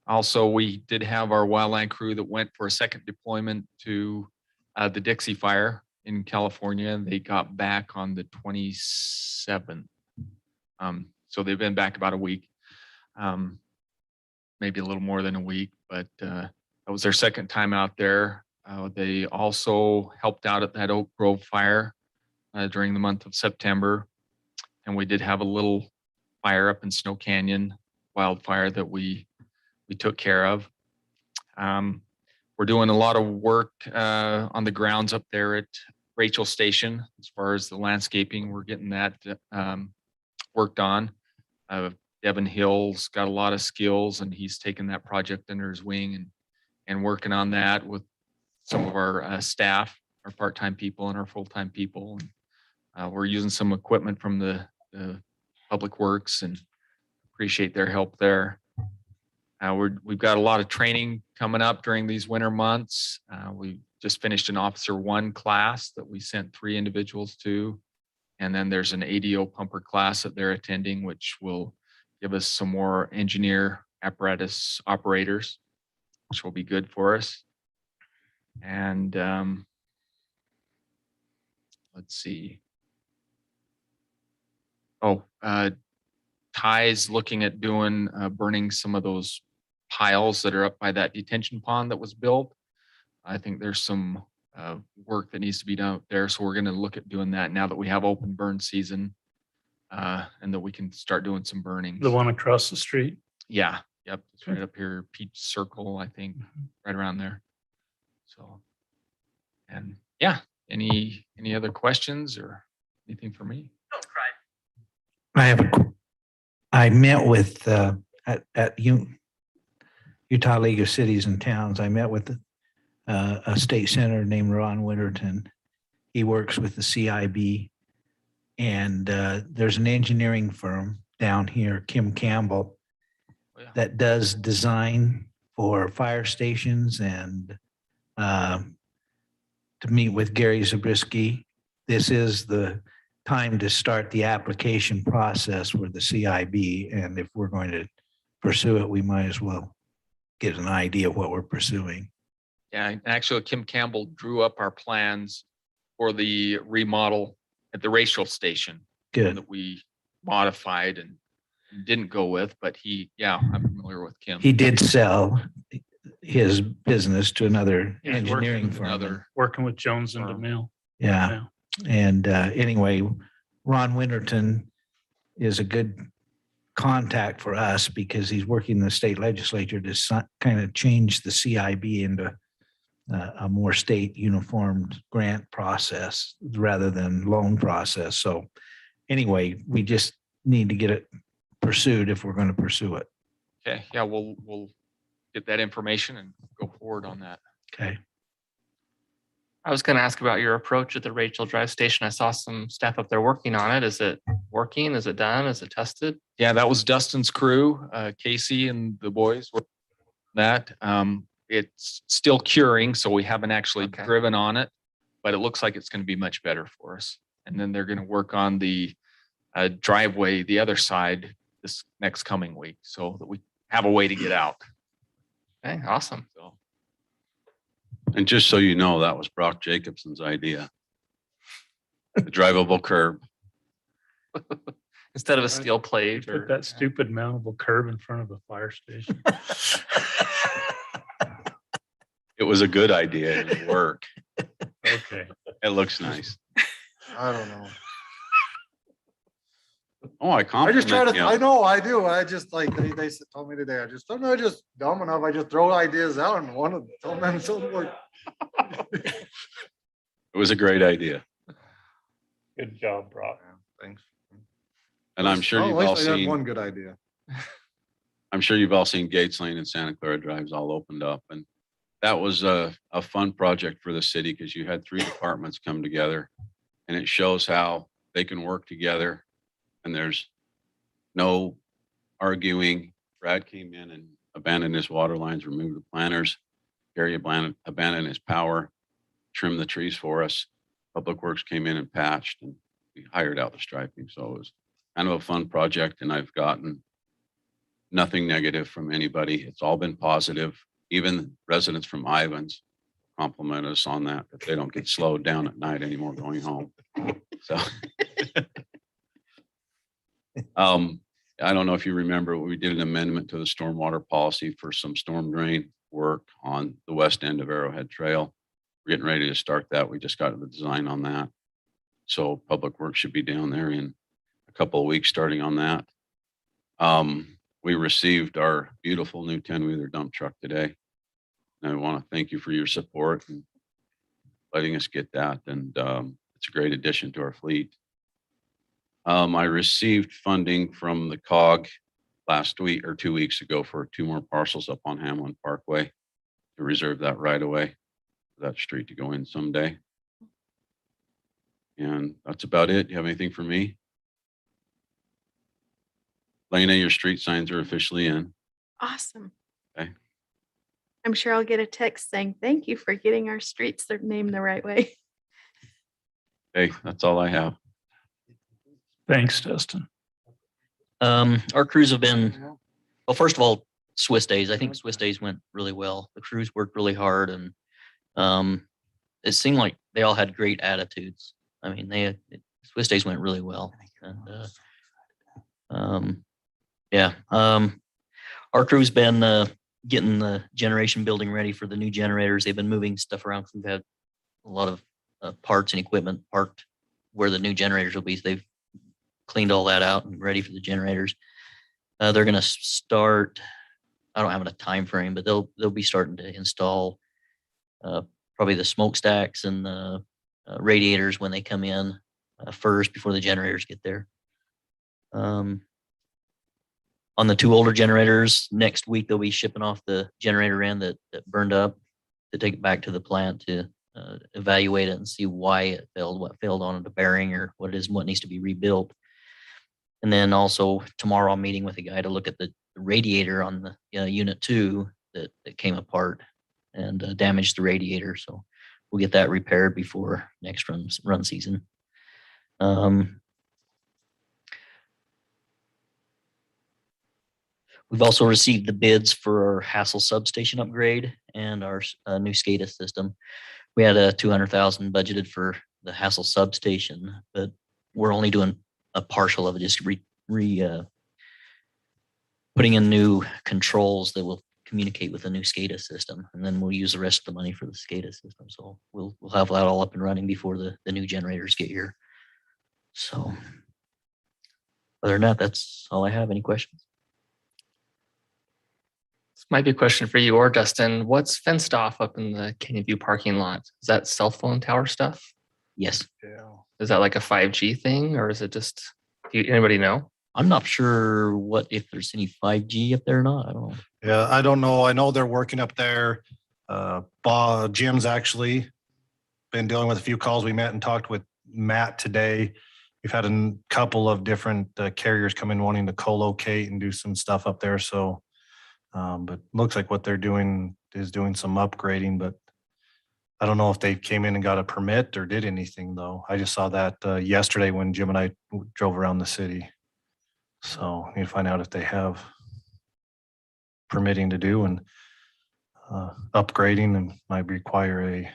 Also, we did have our wildland crew that went for a second deployment to the Bixi fire in California. And they got back on the 27th. So they've been back about a week, maybe a little more than a week, but that was their second time out there. They also helped out at that Oak Grove fire during the month of September. And we did have a little fire up in Snow Canyon, wildfire that we took care of. We're doing a lot of work on the grounds up there at Rachel Station. As far as the landscaping, we're getting that worked on. Devin Hill's got a lot of skills, and he's taken that project under his wing and working on that with some of our staff, our part-time people and our full-time people. And we're using some equipment from the Public Works and appreciate their help there. We've got a lot of training coming up during these winter months. We just finished an Officer 1 class that we sent 3 individuals to. And then there's an ADO pumper class that they're attending, which will give us some more engineer apparatus operators, which will be good for us. And let's see. Ty's looking at doing burning some of those piles that are up by that detention pond that was built. I think there's some work that needs to be done up there. So we're going to look at doing that now that we have open burn season and that we can start doing some burning. The one across the street? Yeah. Yep. It's right up here, Peach Circle, I think, right around there. So, and yeah, any other questions or anything for me? I met with at Utah League of Cities and Towns. I met with a state senator named Ron Winterton. He works with the CIB, and there's an engineering firm down here, Kim Campbell, that does design for fire stations. And to meet with Gary Zabriskie, this is the time to start the application process with the CIB. And if we're going to pursue it, we might as well get an idea of what we're pursuing. Yeah, actually, Kim Campbell drew up our plans for the remodel at the Rachel Station. Good. That we modified and didn't go with, but I'm familiar with Kim. He did sell his business to another He's engineering firm. Working with Jones and DeMille. Yeah. And anyway, Ron Winterton is a good contact for us because he's working in the state legislature to kind of change the CIB into a more state uniformed grant process rather than loan process. So anyway, we just need to get it pursued if we're going to pursue it. Okay. Yeah, we'll get that information and go forward on that. Okay. I was going to ask about your approach at the Rachel Drive Station. I saw some staff up there working on it. Is it working? Is it done? Is it tested? Yeah, that was Dustin's crew, Casey and the boys. That it's still curing, so we haven't actually driven on it, but it looks like it's going to be much better for us. And then they're going to work on the driveway, the other side, this next coming week, so that we have a way to get out. Okay, awesome. So. And just so you know, that was Brock Jacobson's idea. The drivable curb. Instead of a steel plate. Put that stupid mountable curb in front of a fire station. It was a good idea. It'll work. Okay. It looks nice. I don't know. Oh, I just try compliment to, you. I know, I do. I just like, they told me today, I'm not just dumb enough. I just throw ideas out and one of them, so like. It was a great idea. Good job, Brock. Thanks. And I'm sure Oh, you've at all least I got seen, one good idea. I'm sure you've all seen Gates Lane and Santa Clara Drives all opened up. And that was a fun project for the city because you had 3 departments come together and it shows how they can work together and there's no arguing. Brad came in and abandoned his water lines, removed the planters. Gary abandoned his power, trimmed the trees for us. Public Works came in and patched and we hired out the striping. So it was kind of a fun project and I've gotten nothing negative from anybody. It's all been positive. Even residents from Ivans compliment us on that they don't get slowed down at night anymore going home. So I don't know if you remember, we did an amendment to the stormwater policy for some storm drain work on the west end of Arrowhead Trail. We're getting ready to start that. We just got the design on that. So Public Works should be down there in a couple of weeks starting on that. We received our beautiful new 10-wheeler dump truck today. And I want to thank you for your support and letting us get that. And it's a great addition to our fleet. I received funding from the COG last week or 2 weeks ago for 2 more parcels up on Hamlin Parkway to reserve that right away for that street to go in someday. And that's about it. You have anything for me? Lena, your street signs are officially in. Awesome. Okay. I'm sure I'll get a text saying, thank you for getting our streets named the right way. Okay, that's all I have. Thanks, Dustin. Our crews have been, well, first of all, Swiss days. I think Swiss days went really well. The crews worked really hard and it seemed like they all had great attitudes. I mean, Swiss days went really well. And our crew's been getting the generation building ready for the new generators. They've been moving stuff around. We've had a lot of parts and equipment parked where the new generators will be. So they've cleaned all that out and ready for the generators. They're going to start, I don't have a time frame, but they'll be starting to install probably the smokestacks and the radiators when they come in first before the generators get there. On the 2 older generators, next week they'll be shipping off the generator end that burned up to take it back to the plant to evaluate it and see why it failed, what failed on the bearing or what it is and what needs to be rebuilt. And then also tomorrow I'm meeting with a guy to look at the radiator on the unit 2 that came apart and damaged the radiator. So we'll get that repaired before next run season. We've also received the bids for our Hassel substation upgrade and our new SCADA system. We had a $200,000 budgeted for the Hassel substation, but we're only doing a partial of it, just putting in new controls that will communicate with the new SCADA system, and then we'll use the rest of the money for the SCADA system. So we'll have that all up and running before the new generators get here. So other than that, that's all I have. Any questions? This might be a question for you or Dustin. What's fenced off up in the Canyon View parking lot? Is that cell phone tower stuff? Yes. Yeah. Is that like a 5G thing or is it just, anybody know? I'm not sure if there's any 5G up there or not. I don't know. Yeah, I don't know. I know they're working up there. Jim's actually been dealing with a few calls. We met and talked with Matt today. We've had a couple of different carriers come in wanting to co-locate and do some stuff up there. So, but looks like what they're doing is doing some upgrading, but I don't know if they came in and got a permit or did anything though. I just saw that yesterday when Jim and I drove around the city. So I need to find out if they have permitting to do and upgrading and might require a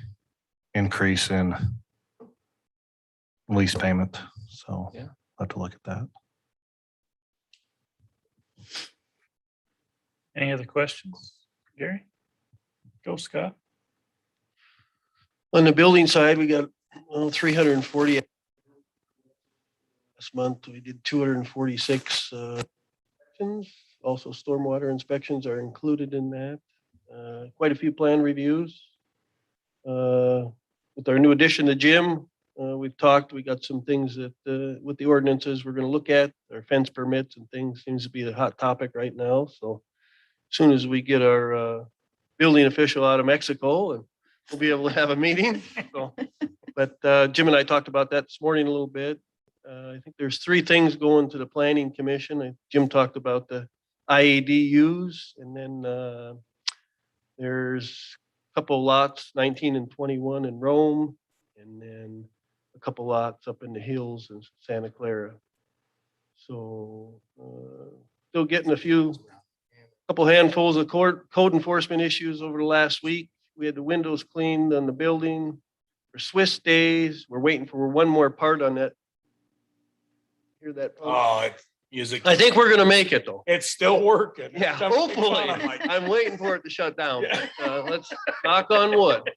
increase in lease payment. So Yeah. I'll have to look at that. Any other questions, Gary? Go, Scott. On the building side, we got 340. This month, we did 246 inspections. Also, stormwater inspections are included in that. Quite a few plan reviews. With our new addition to gym, We've talked, we got some things that, with the ordinances we're gonna look at, our fence permits and things seems to be a hot topic right now. So as soon as we get our building official out of Mexico, and we'll be able to have a meeting. So, but Jim and I talked about that this morning a little bit. I think there's 3 things going to the planning commission. Jim talked about the IADUs, and then there's a couple lots, 19 and 21 in Rome, and then a couple lots up in the hills in Santa Clara. So still getting couple handfuls of code enforcement issues over the last week. We had the windows cleaned on the building for Swiss days. We're waiting for one more part on that. Hear that? Oh, music. I think we're gonna make it though. It's still working. Yeah, hopefully. I'm waiting for it to shut down. But, let's knock on wood.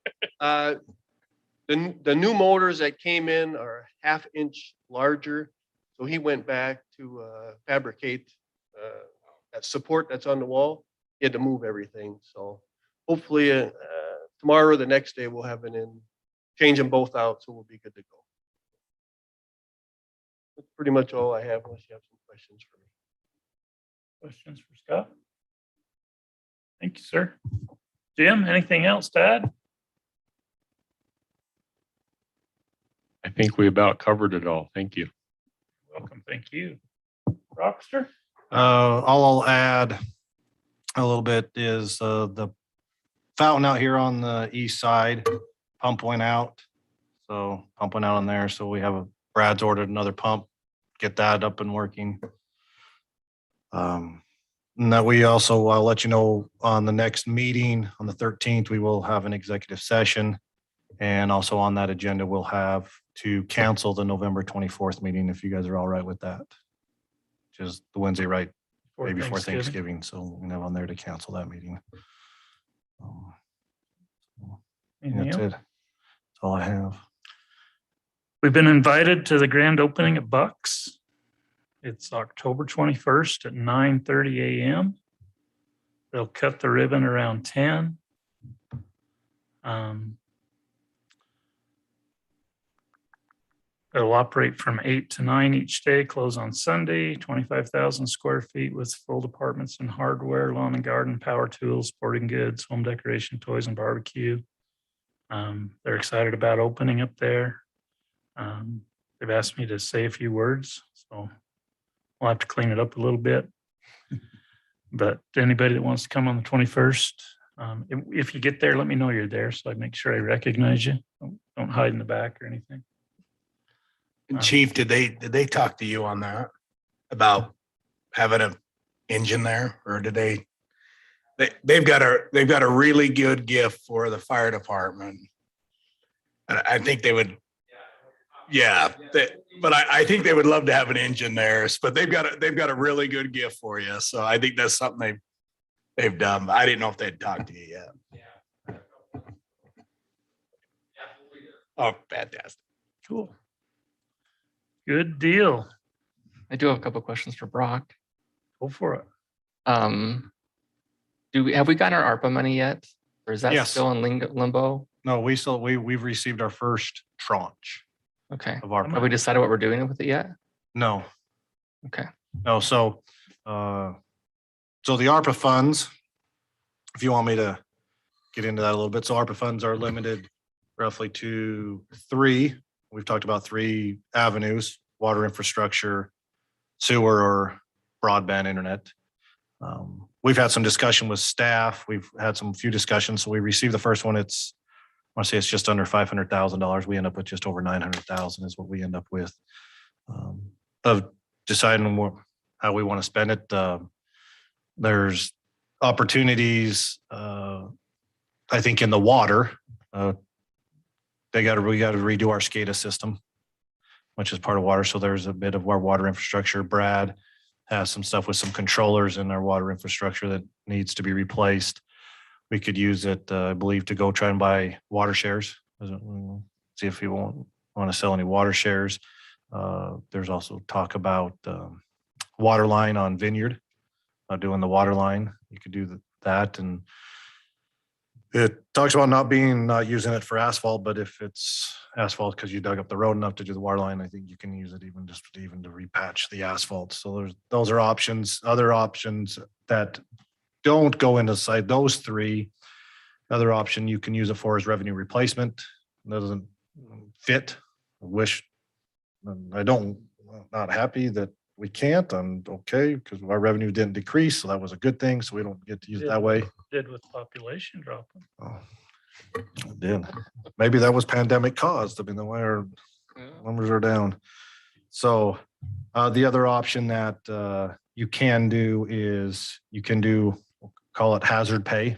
The new motors that came in are a ½ inch larger. So he went back to fabricate that support that's on the wall. He had to move everything. So hopefully tomorrow or the next day we'll have it in, change them both out, so we'll be good to go. That's pretty much all I have, unless you have some questions for me. Questions for Scott? Thank you, sir. Jim, anything else to add? I think we about covered it all. Thank you. Welcome. Thank you. Rockster? All I'll add a little bit is the fountain out here on the east side, pump went out. So pump went out on there. So we have Brad's ordered another pump, get that up and working. And that we also, I'll let you know on the next meeting on the 13th, we will have an executive session. And also on that agenda, we'll have to cancel the November 24th meeting if you guys are all right with that. Which is the Wednesday right before Thanksgiving. So we're gonna have on there to cancel that meeting. Anything That's else? it. That's all I have. We've been invited to the grand opening at Bucks. It's October 21st at 9:30 a.m. They'll cut the ribbon around 10. It'll operate from 8 to 9 each day, close on Sunday, 25,000 square feet with full departments and hardware, lawn and garden, power tools, sporting goods, home decoration, toys, and barbecue. They're excited about opening up there. They've asked me to say a few words, so I'll have to clean it up a little bit. But anybody that wants to come on the 21st, if you get there, let me know you're there so I make sure I recognize you. Don't hide in the back or anything. And Chief, did they talk to you on that about having an engine there, or did they've got a really good gift for the fire department? And I think they would, but I think they would love to have an engine there, but they've got a really good gift for you. So I think that's something they've done. I didn't know if they'd talked to you yet. Oh, fantastic. Cool. Good deal. I do have a couple of questions for Brock. Go for it. Have we gotten our ARPA money yet? Or is that Yes. still in limbo? No, we've received our first tranche Okay. of our. Have we decided what we're doing with it yet? No, Okay. no. So the ARPA funds, if you want me to get into that a little bit. So ARPA funds are limited roughly to 3. We've talked about 3 avenues: water infrastructure, sewer, or broadband internet. We've had some discussion with staff. We've had few discussions. So we received the first one. I want to say it's just under $500,000. We end up with just over 900,000 is what we end up with. Of deciding how we want to spend it. There's opportunities, I think, in the water. We got to redo our SCADA system, which is part of water. So there's a bit of our water infrastructure. Brad has some stuff with some controllers in our water infrastructure that needs to be replaced. We could use it, I believe, to go try and buy water shares. See if we want to sell any water shares. There's also talk about water line on Vineyard, doing the water line. You could do that. And It talks about not using it for asphalt, but if it's asphalt because you dug up the road enough to do the water line, I think you can use it even to repatch the asphalt. So those are options. Other options that don't go into site, those three. Other option you can use it for is revenue replacement. That doesn't fit. I'm not happy that we can't. I'm okay because our revenue didn't decrease, so that was a good thing. So we don't get to use it that way. Did with population dropping. Oh, it did. Maybe that was pandemic caused. I mean, the way our numbers are down. So the other option that you can do is call it hazard pay.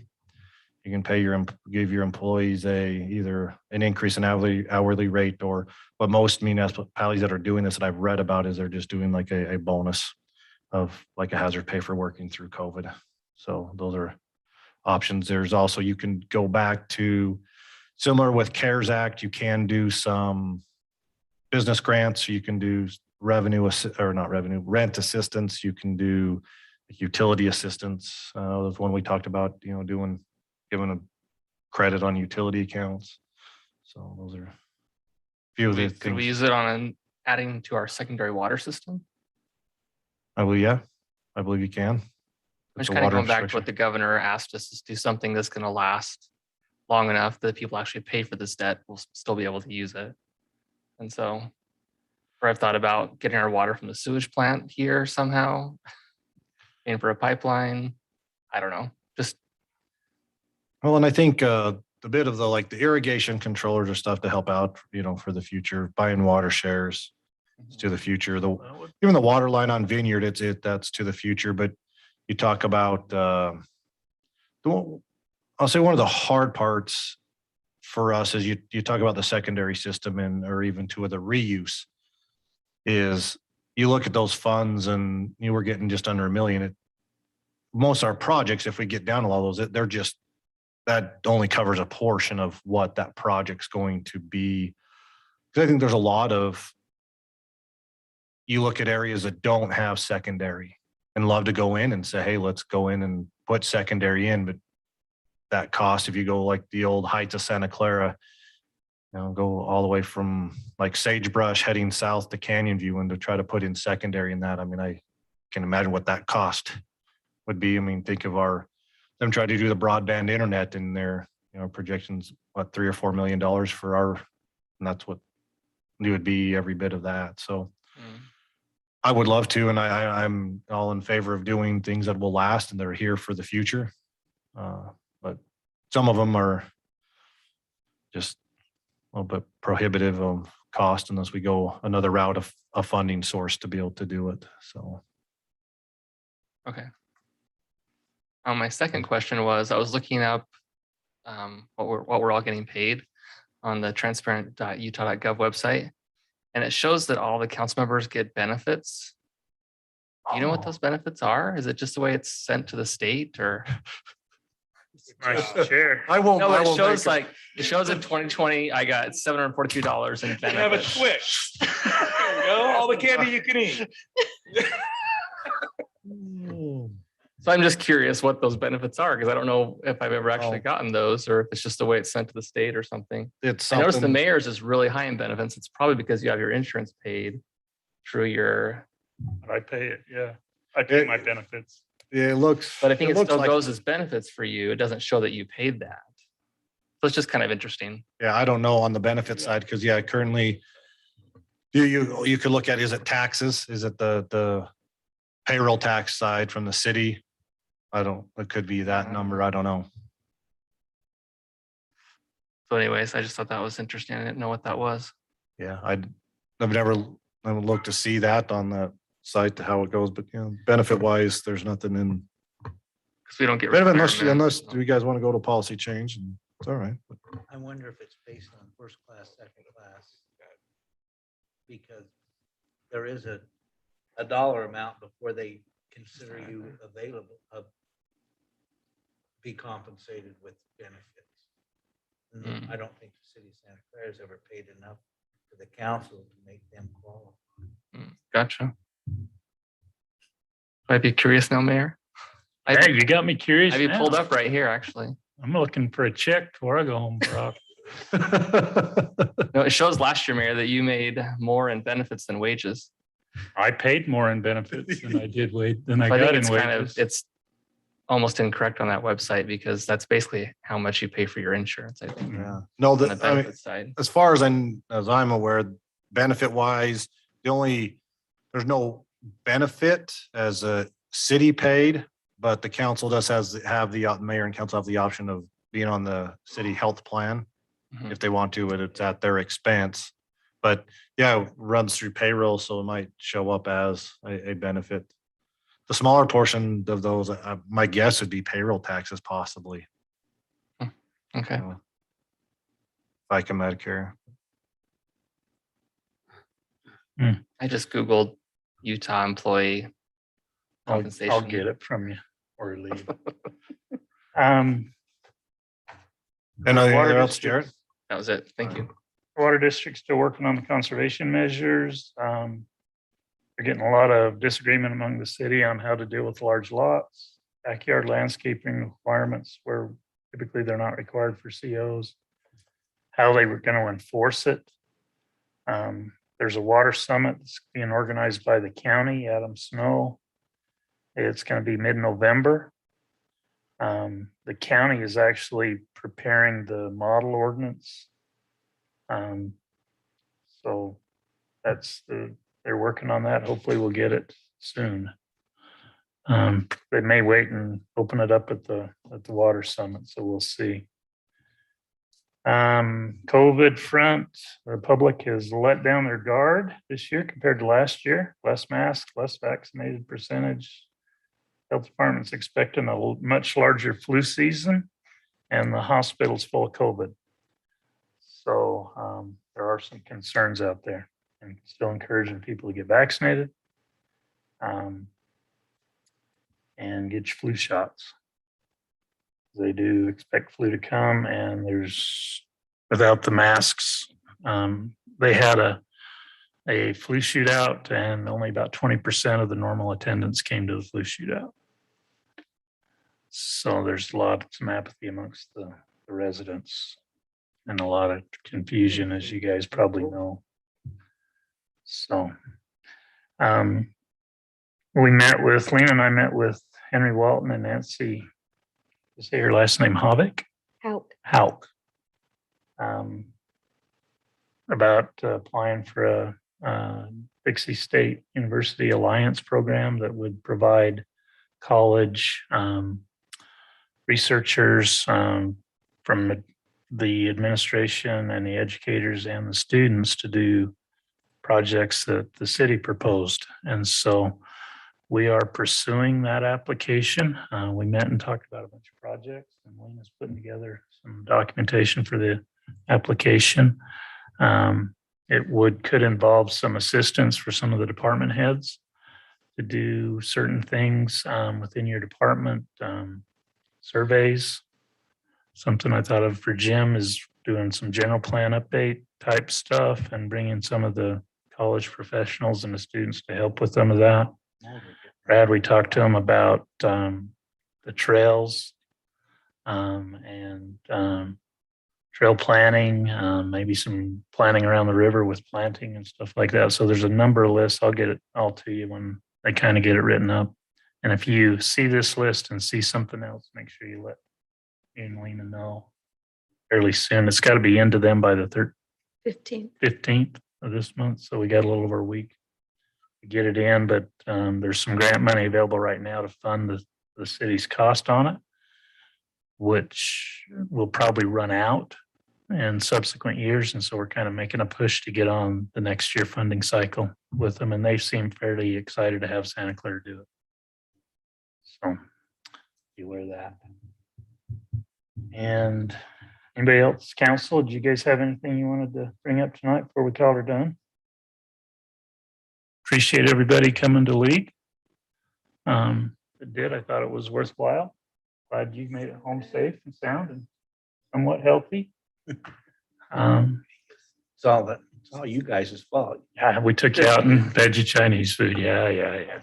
You can give your employees either an increase in hourly rate, or what most municipalities that are doing this that I've read about is they're just doing like a bonus of like a hazard pay for working through COVID. So those are options. There's also, you can go back to similar with CARES Act. You can do some business grants. You can do rent assistance. You can do utility assistance. There's one we talked about, giving a credit on utility accounts. So those are a few of the Could we things. use it on adding to our secondary water system? I believe you can. I'm It's just a kind of water going back to infrastructure. what the governor asked us to do, something that's going to last long enough that people actually pay for this debt will still be able to use it. And so, or I've thought about getting our water from the sewage plant here somehow, paying for a pipeline. I don't know. Just Well, and I think a bit of the irrigation controllers or stuff to help out, for the future, buying water shares is to the future. Even the water line on Vineyard, that's to the future. But you talk about, I'll say one of the hard parts for us is you talk about the secondary system or even to the reuse is you look at those funds and you were getting just under $1 million. Most of our projects, if we get down to all those, that only covers a portion of what that project's going to be. Because I think there's a lot of, you look at areas that don't have secondary and love to go in and say, hey, let's go in and put secondary in. But that cost, if you go like the old Heights of Santa Clara, go all the way from like Sagebrush heading south to Canyon View and to try to put in secondary in that. I mean, I can imagine what that cost would be. I mean, think of them trying to do the broadband internet and their projections, what, $3 or $4 million and that's what it would be, every bit of that. So I would love to, and I'm all in favor of doing things that will last and they're here for the future. But some of them are just a little bit prohibitive of cost unless we go another route of a funding source to be able to do it. So. okay. My second question was, I was looking up what we're all getting paid on the transparent.utah.gov website, and it shows that all the council members get benefits. Do you know what those benefits are? Is it just the way it's sent to the state, or? Nice chair. I won't. No, I it won't shows make it shows in 2020 I got $742 in benefits. Have a Twix. There we go. All the candy you can eat. So I'm just curious what those benefits are, because I don't know if I've ever actually gotten those, or if it's just the way it's sent to the state or something. It's I noticed the something. mayor's is really high in benefits. It's probably because you have your insurance paid through your, I pay it, yeah. I pay my benefits. Yeah, it looks. but I think it looks still like- goes as benefits for you. It doesn't show that you paid that. So it's just kind of interesting. Yeah, I don't know on the benefit side, because currently you could look at, is it taxes? Is it the payroll tax side from the city? It could be that number. I don't know. So anyways, I just thought that was interesting. I didn't know what that was. Yeah, I've never looked to see that on that site to how it goes, but benefit wise, there's nothing in. Because we don't get. Unless retirement. you guys want to go to policy change, and it's all right. I wonder if it's based on first class, second class. Because there is a dollar amount before they consider you available, be compensated with benefits. And I don't think the city of Santa Clara has ever paid enough for the council to make them qualify. Gotcha. I'd be curious now, Mayor. Hey, you got me curious I'd be now. pulled up right here, actually. I'm looking for a check before I go home, Brock. No, it shows last year, Mayor, that you made more in benefits than wages. I paid more in benefits than I did than I So I got think in it's kind of, wages. it's almost incorrect on that website because that's basically how much you pay for your insurance, I think, Yeah. No, on the I mean, benefit side. as far as I'm aware, benefit wise, there's no benefit as a city paid, but the council does have the mayor and council have the option of being on the city health plan Mhm. if they want to, and it's at their expense. But yeah, it runs through payroll, so it might show up as a benefit. The smaller portion of those, my guess would be payroll taxes possibly. Okay. Like a Medicare. I just Googled Utah employee compensation. I'll get it from you or leave. Um, And anything Water else, districts- Jared? That was it. Thank you. Water district's still working on the conservation measures. They're getting a lot of disagreement among the city on how to deal with large lots, backyard landscaping requirements where typically they're not required for COs, how they were going to enforce it. There's a water summit that's being organized by the county, Adam Snow. It's going to be mid-November. The county is actually preparing the model ordinance. So they're working on that. Hopefully we'll get it soon. They may wait and open it up at the water summit, so we'll see. COVID front, the public has let down their guard this year compared to last year. Less masks, less vaccinated percentage. Health department's expecting a much larger flu season, and the hospital's full of COVID. So there are some concerns out there, and still encouraging people to get vaccinated and get your flu shots. They do expect flu to come, and there's without the masks. They had a flu shootout, and only about 20% of the normal attendance came to the flu shootout. So there's some apathy amongst the residents and a lot of confusion, as you guys probably know. So Lena and I met with Henry Walton and Nancy, say her last name, Hauk. About applying for a Bixi State University Alliance program that would provide college researchers from the administration and the educators and the students to do projects that the city proposed. And so we are pursuing that application. We met and talked about a bunch of projects, and Lena's putting together some documentation for the application. It could involve some assistance for some of the department heads to do certain things within your department, surveys. Something I thought of for Jim is doing some general plan update type stuff and bringing some of the college professionals and the students to help with some of that. Brad, we talked to him about the trails and trail planning, maybe some planning around the river with planting and stuff like that. So there's a number of lists. I'll get it all to you when I kind of get it written up. And if you see this list and see something else, make sure you let me and Lena know fairly soon. It's got to be into them by the 15th of this month. So we got a little over a week to get it in, but there's some grant money available right now to fund the city's cost on it, which will probably run out in subsequent years. And so we're kind of making a push to get on the next year funding cycle with them. And they seem fairly excited to have Santa Clara do it. So be aware of that. And anybody else, council, did you guys have anything you wanted to bring up tonight before we call her done? Appreciate everybody coming to league. It did. I thought it was worthwhile. Glad you made it home safe and sound and somewhat healthy. It's all you guys' fault. Yeah, we took you out and fed you Chinese food. Yeah.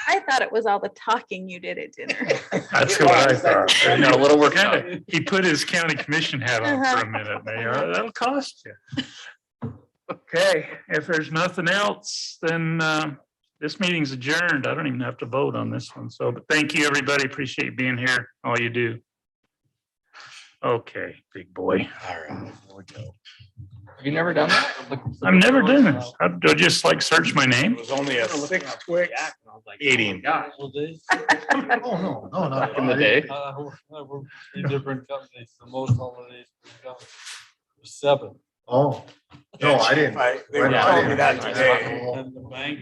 I thought it was all the talking you did at dinner. That's what I thought. No, a little workshop. Kinda- He put his county commission hat on for a minute. Mayor. That'll cost you. Okay, if there's nothing else, then this meeting's adjourned. I don't even have to vote on this one. So, but thank you, everybody. Appreciate you being here, all you do. Okay, big boy. All right. Have you never done that? I've never done this. Do I just like search my It name? was only a 6 quick eating. Oh, no, no, no. Back in the day. I worked 3 different companies, the most holidays was 7. Oh, no, I didn't. They were telling me that today. And the bank